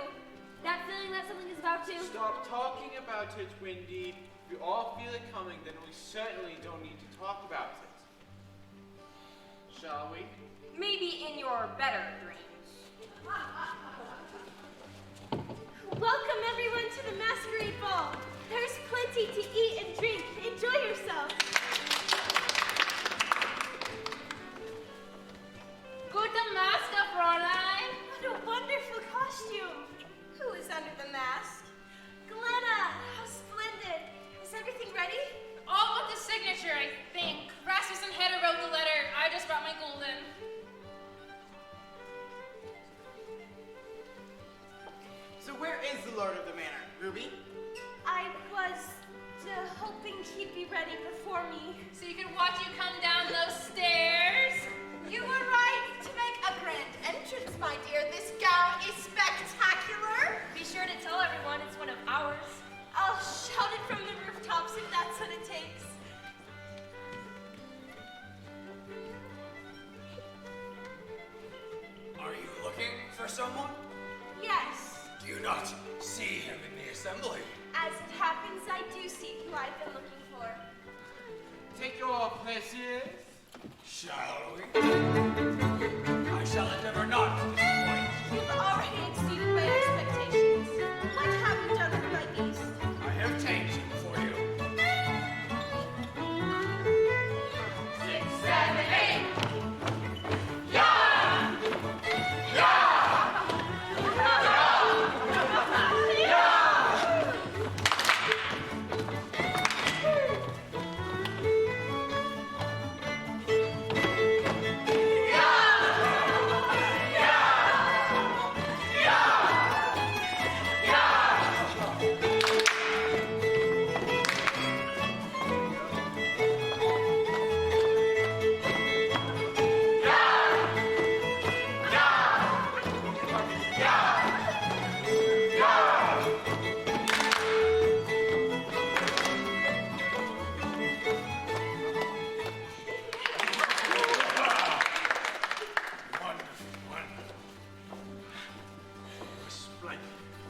That feeling that something is about to... Stop talking about it, Windy. If we all feel it coming, then we certainly don't need to talk about it. Shall we? Maybe in your better dreams. Welcome everyone to the masquerade ball. There's plenty to eat and drink. Enjoy yourself. Gute Maske, Fräulein. What a wonderful costume. Who is under the mask? Glenna, how splendid. Is everything ready? All but the signature, I think. Rasmussen Hedder wrote the letter. I just brought my golden. So where is the Lord of the Manor, Ruby? I was hoping he'd be ready before me. So you could watch you come down those stairs. You were right to make a grand entrance, my dear. This gown is spectacular. Be sure to tell everyone it's one of ours. I'll shout it from the rooftops if that's what it takes. Are you looking for someone? Yes. Do you not see him in the assembly? As it happens, I do see who I've been looking for. Take your places. Shall we? I shall endeavor not to disappoint. You've already exceeded my expectations. What have you done for my beast? I have changed him for you. 6, 7, 8.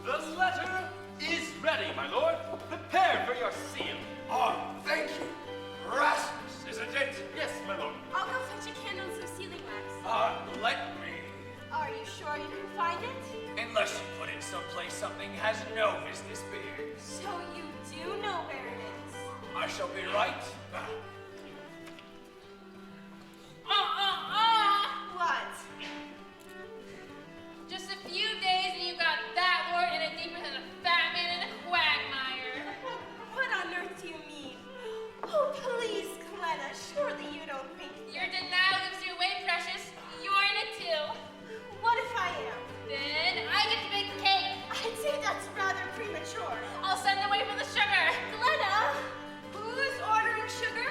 The letter is ready, my lord. Prepare for your seal. Oh, thank you. Rasmus, isn't it? Yes, my lord. I'll go fetch a candle and some sealing wax. Let me. Are you sure you can find it? Unless you put it someplace something has no business being. So you do know where it is. I shall be right back. What? Just a few days and you got that wart in it deeper than a fat man in a quagmire. What on earth do you mean? Oh, please, Glenna, surely you don't think... Your denial gives you away, precious. You're in it too. What if I am? Then I get to bake the cake. I'd say that's rather premature. I'll send away for the sugar. Glenna! Who's ordering sugar?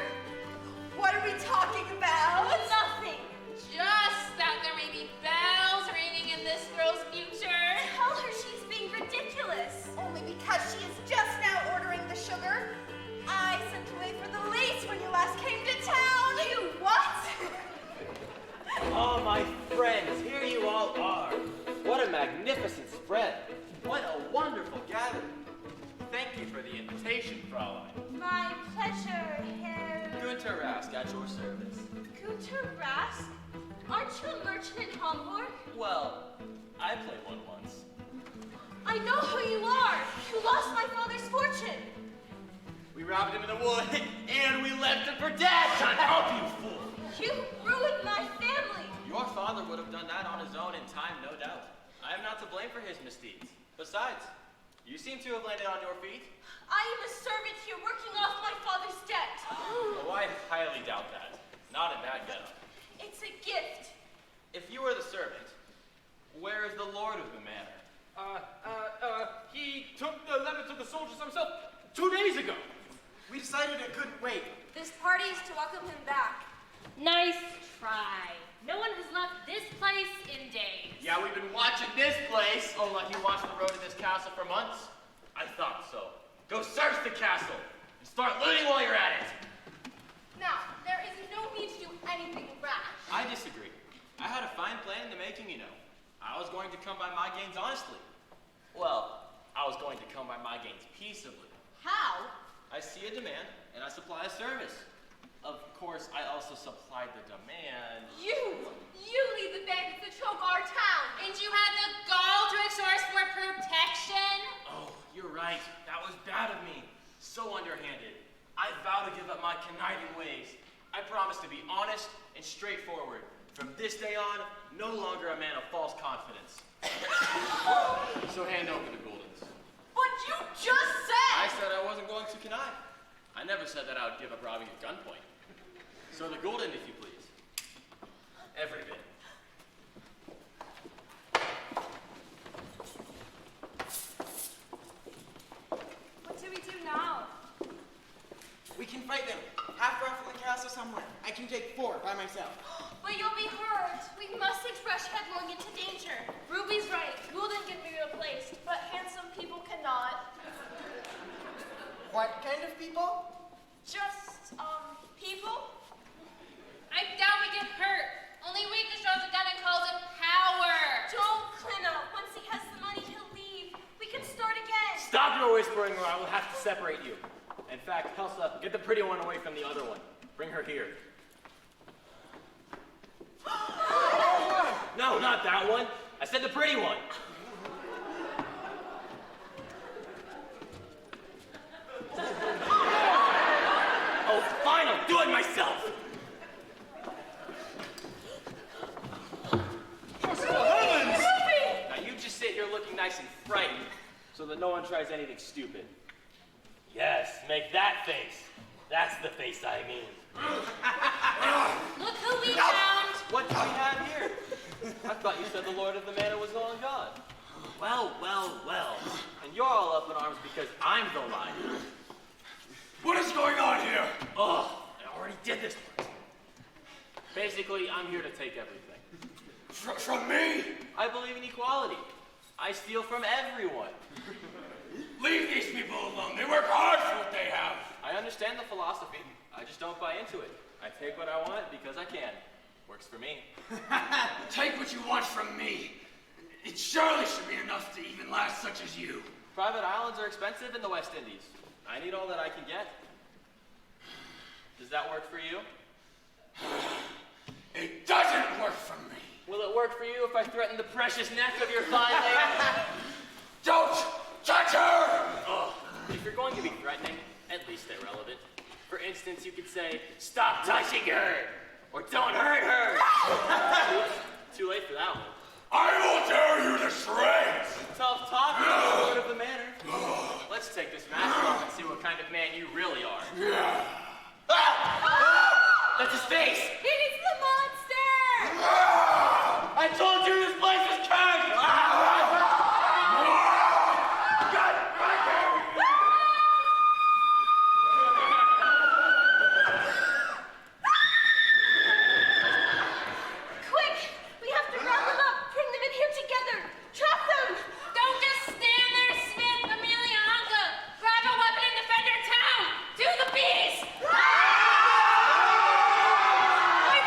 What are we talking about? Nothing. Just that there may be bells ringing in this girl's future. Tell her she's being ridiculous. Only because she is just now ordering the sugar. I sent away for the lace when you last came to town. You what? Oh, my friends, here you all are. What a magnificent spread. What a wonderful gathering. Thank you for the invitation, Fraulein. My pleasure, Herr... Gunter Rask at your service. Gunter Rask? Aren't you a merchant in Hamburg? Well, I played one once. I know who you are. You lost my father's fortune. We robbed him in the wood, and we left him for dead. Shut up, you fool! You ruined my family. Your father would have done that on his own in time, no doubt. I am not to blame for his misdeeds. Besides, You seem to have landed on your feet. I am a servant here working off my father's debt. Oh, I highly doubt that. Not in that getup. It's a gift. If you are the servant, where is the lord of the manor? He took the letter to the soldiers himself 2 days ago. We decided it couldn't wait. This party is to welcome him back. Nice try. No one has left this place in days. Yeah, we've been watching this place. Oh, like you watched the road to this castle for months? I thought so. Go search the castle and start looting while you're at it. Now, there is no need to do anything rash. I disagree. I had a fine plan in the making, you know. I was going to come by my gains honestly. Well, I was going to come by my gains peaceably. How? I see a demand, and I supply a service. Of course, I also supplied the demand. You lead the bandits that choke our town. And you had the gall to extort us for protection? Oh, you're right. That was bad of me. So underhanded. I vow to give up my conniving ways. I promise to be honest and straightforward. From this day on, no longer a man of false confidence. So hand over the Gouldens. But you just said! I said I wasn't going to connive. I never said that I would give up robbing at gunpoint. So the Goulden, if you please. Every bit. What do we do now? We can fight them. Half far from the castle somewhere. I can take 4 by myself. But you'll be hurt. We mustn't rush headlong into danger. Ruby's right. Goulden can be replaced, but handsome people cannot. What kind of people? Just, people? I doubt we get hurt. Only weakness draws a gun and calls it power. Don't, Clina. Once he has the money, he'll leave. We can start again. Stop your whispering or I will have to separate you. In fact, Helsa, get the pretty one away from the other one. Bring her here. No, not that one. I said the pretty one. Oh, fine, I'll do it myself. Now you just sit here looking nice and frightened so that no one tries anything stupid. Yes, make that face. That's the face I mean. Look who we found. What do we have here? I thought you said the Lord of the Manor was long gone. Well, well, well. And you're all up in arms because I'm the lion. What is going on here? Oh, I already did this once. Basically, I'm here to take everything. From me? I believe in equality. I steal from everyone. Leave these people alone. They work hard for what they have. I understand the philosophy. I just don't buy into it. I take what I want because I can. Works for me. Take what you want from me. It surely should be enough to even last such as you. Private islands are expensive in the West Indies. I need all that I can get. Does that work for you? It doesn't work for me. Will it work for you if I threaten the precious neck of your fine lady? Don't touch her! Oh, if you're going to be threatening, at least stay relevant. For instance, you could say, "Stop touching her!" Or "Don't hurt her!" Oops, too late for that one. I will tear you to shreds! Tough talk, Lord of the Manor. Let's take this mask off and see what kind of man you really are. That's his face! It is the monster! I told you this place was cursed! Quick! We have to round them up. Bring them in here together. Trap them. Don't just stand there, Smith, Amelia, Anka. Grab a weapon and defend your town. Do the beast. I'm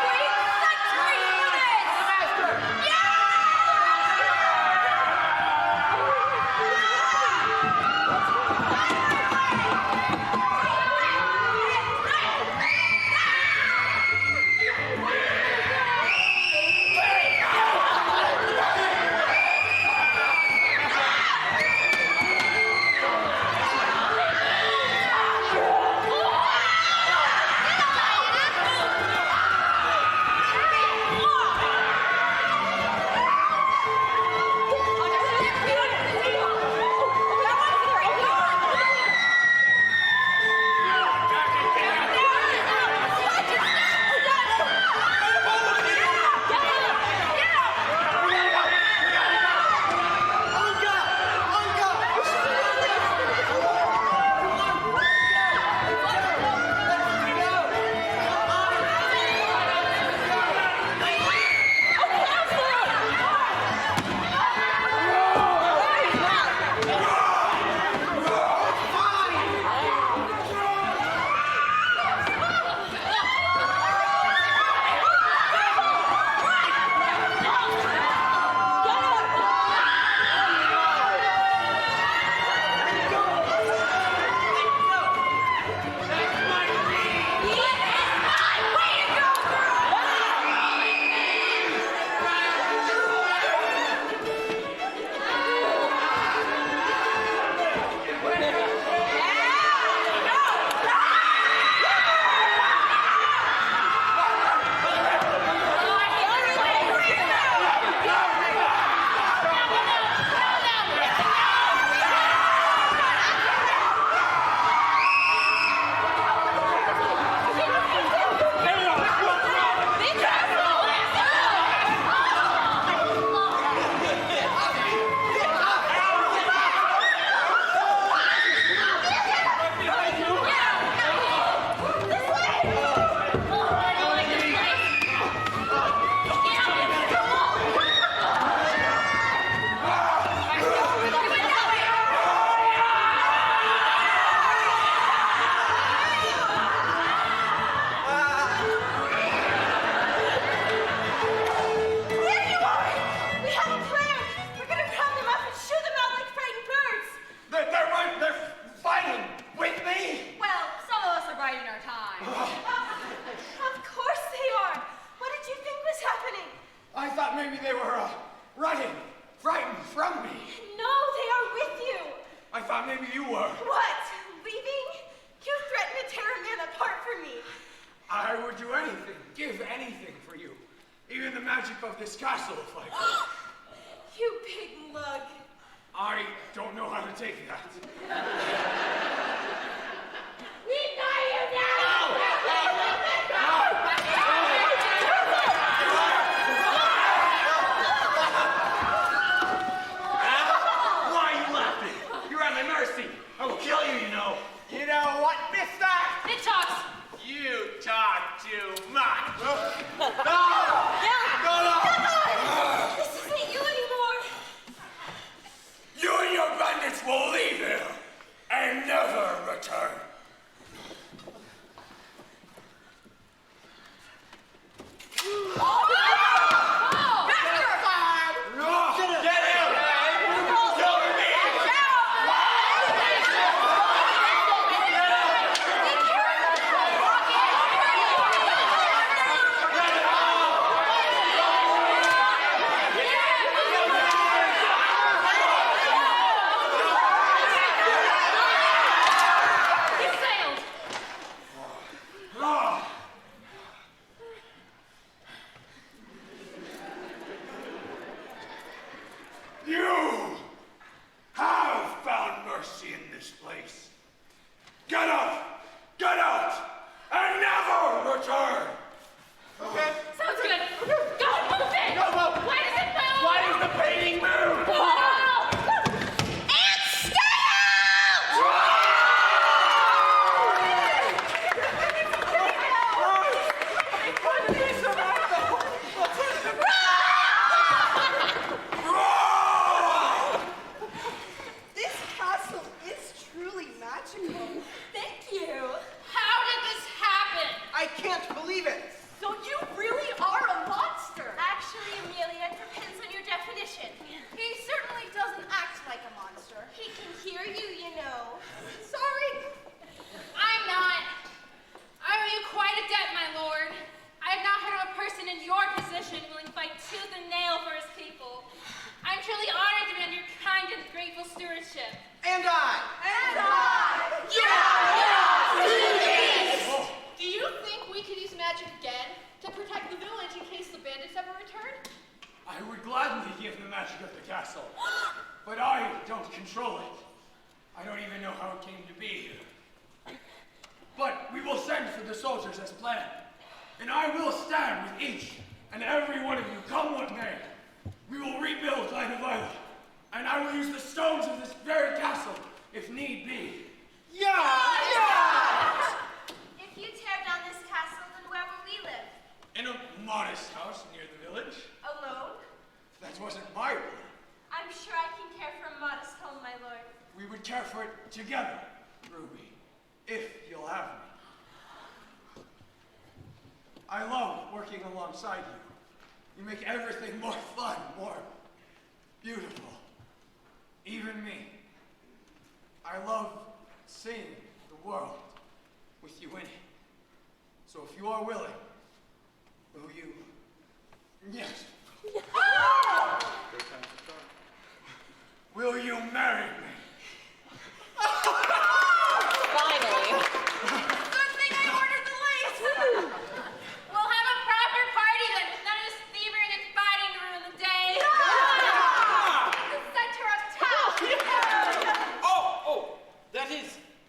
would do anything, give anything for you. Even the magic of this castle, if I could. You big lug. I don't know how to take that. We know you now! Why are you laughing? You're at my mercy. I will kill you, you know. You know what, mister? It talks. You talk too much. This isn't you anymore. You and your bandits will leave here and never return. You have found mercy in this place. Get up, and never return. Okay. Sounds good. Go, move it! No, no. Why does it move? Why does the painting move? And stay out! This castle is truly magical. Thank you. How did this happen? I can't believe it. So you really are a monster. Actually, Amelia, it depends on your definition. He certainly doesn't act like a monster. He can hear you, you know. Sorry. I'm not. I owe you quite a debt, my lord. I have not heard of a person in your position willing to fight tooth and nail for his people. I'm truly honored to be under your kind and grateful stewardship. And I. Do you think we could use magic again to protect the village in case the bandits ever return? I would gladly give the magic of the castle, but I don't control it. I don't even know how it came to be here. But we will send for the soldiers as planned, and I will stand with each and every one of you, come what may. We will rebuild Light of Isla, and I will use the stones of this very castle if need be. If you tear down this castle, then where will we live? In a modest house near the village. Alone? That wasn't my will. I'm sure I can care for a modest home, my lord. We would care for it together, Ruby, if you'll have me. I love working alongside you. You make everything more fun, more beautiful. Even me. I love seeing the world with you in it. So if you are willing, will you? Yes. Will you marry me? Finally. Good thing I ordered the lace. We'll have a proper party then. None of this thievery and fighting to ruin the day. The center of town. Oh, that is,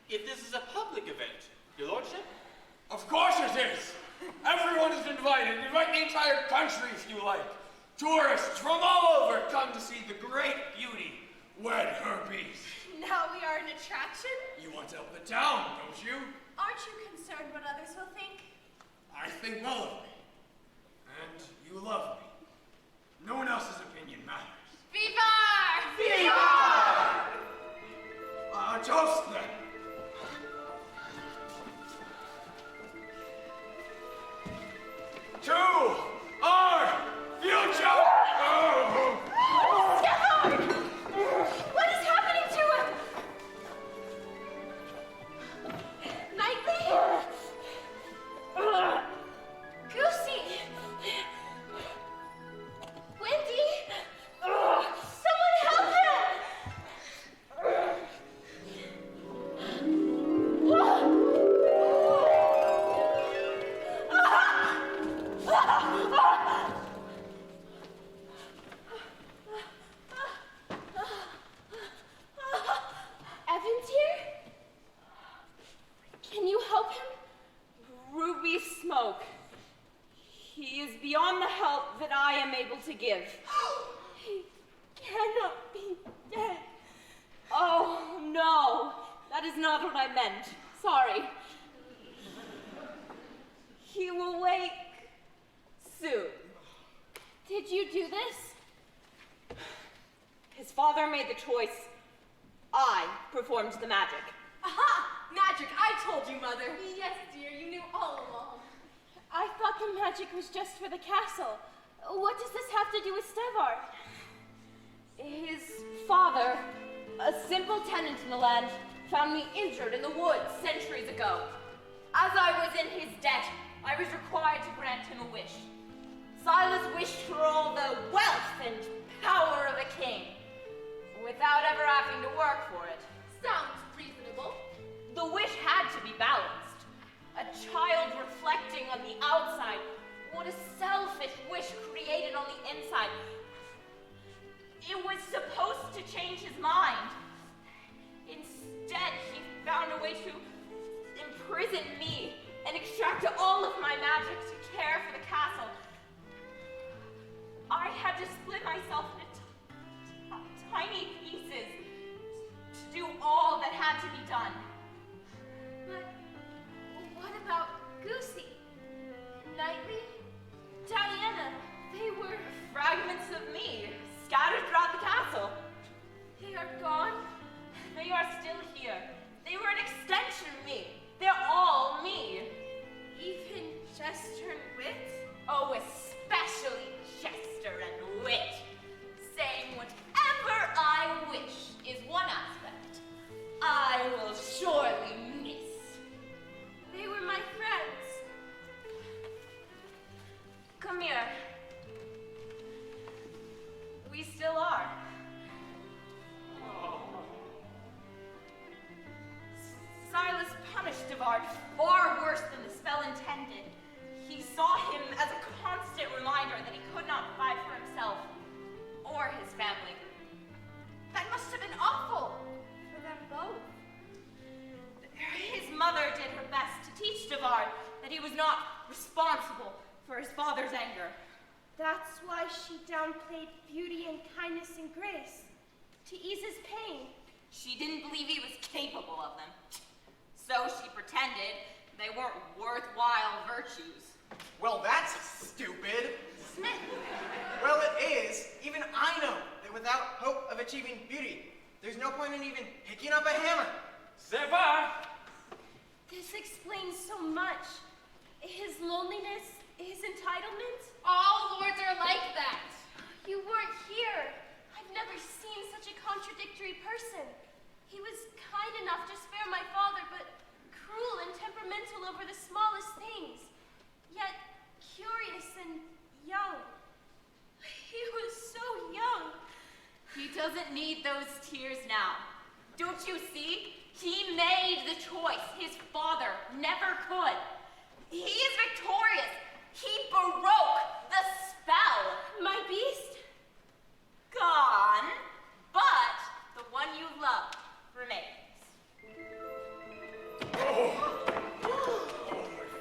if this is a public event, your lordship? Of course it is. Everyone is invited. Invite the entire country if you like. Tourists from all over come to see the great beauty, wed her beast. Now we are an attraction? You want to help the town, don't you? Aren't you concerned what others will think? I think well of me. And you love me. No one else's opinion matters. Viva! A toast then. To our future! Stefan! What is happening to him? Knightley? Goosey? Wendy? Someone help him! ruby smoke. He is beyond the help that I am able to give. He cannot be dead. Oh, no. That is not what I meant. Sorry. He will wake soon. Did you do this? His father made the choice. I performed the magic. Aha! Magic! I told you, Mother. Yes, dear, you knew all along. I thought the magic was just for the castle. What does this have to do with Stevard? His father, a simple tenant in the land, found me injured in the woods centuries ago. As I was in his debt, I was required to grant him a wish. Silas wished for all the wealth and power of a king, without ever having to work for it. Sounds reasonable. The wish had to be balanced. A child reflecting on the outside what a selfish wish created on the inside. It was supposed to change his mind. Instead, he found a way to imprison me and extract all of my magic to care for the castle. I had to split myself into tiny pieces to do all that had to be done. But what about Goosey? Knightley? Diana? They were fragments of me, scattered throughout the castle. They are gone? They are still here. They were an extension of me. They're all me. Even Chester and Wit? Oh, especially Chester and Wit. Saying whatever I wish is one aspect I will surely miss. They were my friends. Come here. We still are. Silas punished Devard far worse than the spell intended. He saw him as a constant reminder that he could not provide for himself or his family. That must have been awful for them both. His mother did her best to teach Devard that he was not responsible for his father's anger. That's why she downplayed beauty and kindness and grace, to ease his pain. She didn't believe he was capable of them. So she pretended they weren't worthwhile virtues. Well, that's stupid. Smith! Well, it is. Even I know that without hope of achieving beauty, there's no point in even picking up a hammer. Seva! This explains so much. His loneliness, his entitlement. All lords are like that. You weren't here. I've never seen such a contradictory person. He was kind enough to spare my father, but cruel and temperamental over the smallest things. Yet curious and young. He was so young. He doesn't need those tears now. Don't you see? He made the choice his father never could. He is victorious. He broke the spell. My beast? Gone, but the one you love remains. Oh, I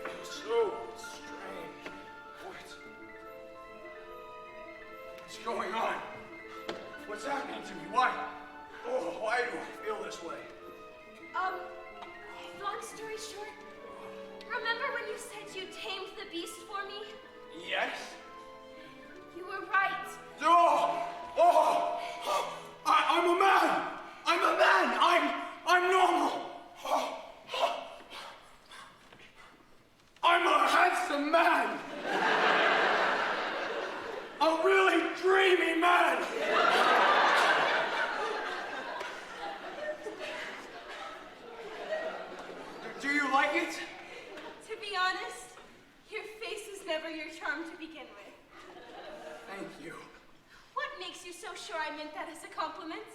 feel so strange. What's going on? What's happening to me? Why do I feel this way? Long story short, remember when you said you tamed the beast for me? Yes? You were right. I'm a man! I'm a man! I'm normal! I'm a handsome man! A really dreamy man! Do you like it? To be honest, your face was never your charm to begin with. Thank you. What makes you so sure I meant that as a compliment?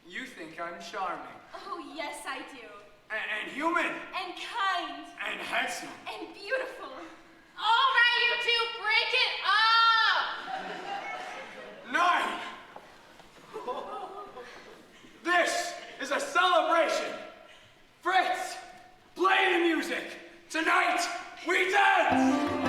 You think I'm charming. Oh, yes, I do. And human. And kind. And handsome. And beautiful. All right, you two, break it up! 9. This is a celebration. Fritz, play the music. Tonight We dance!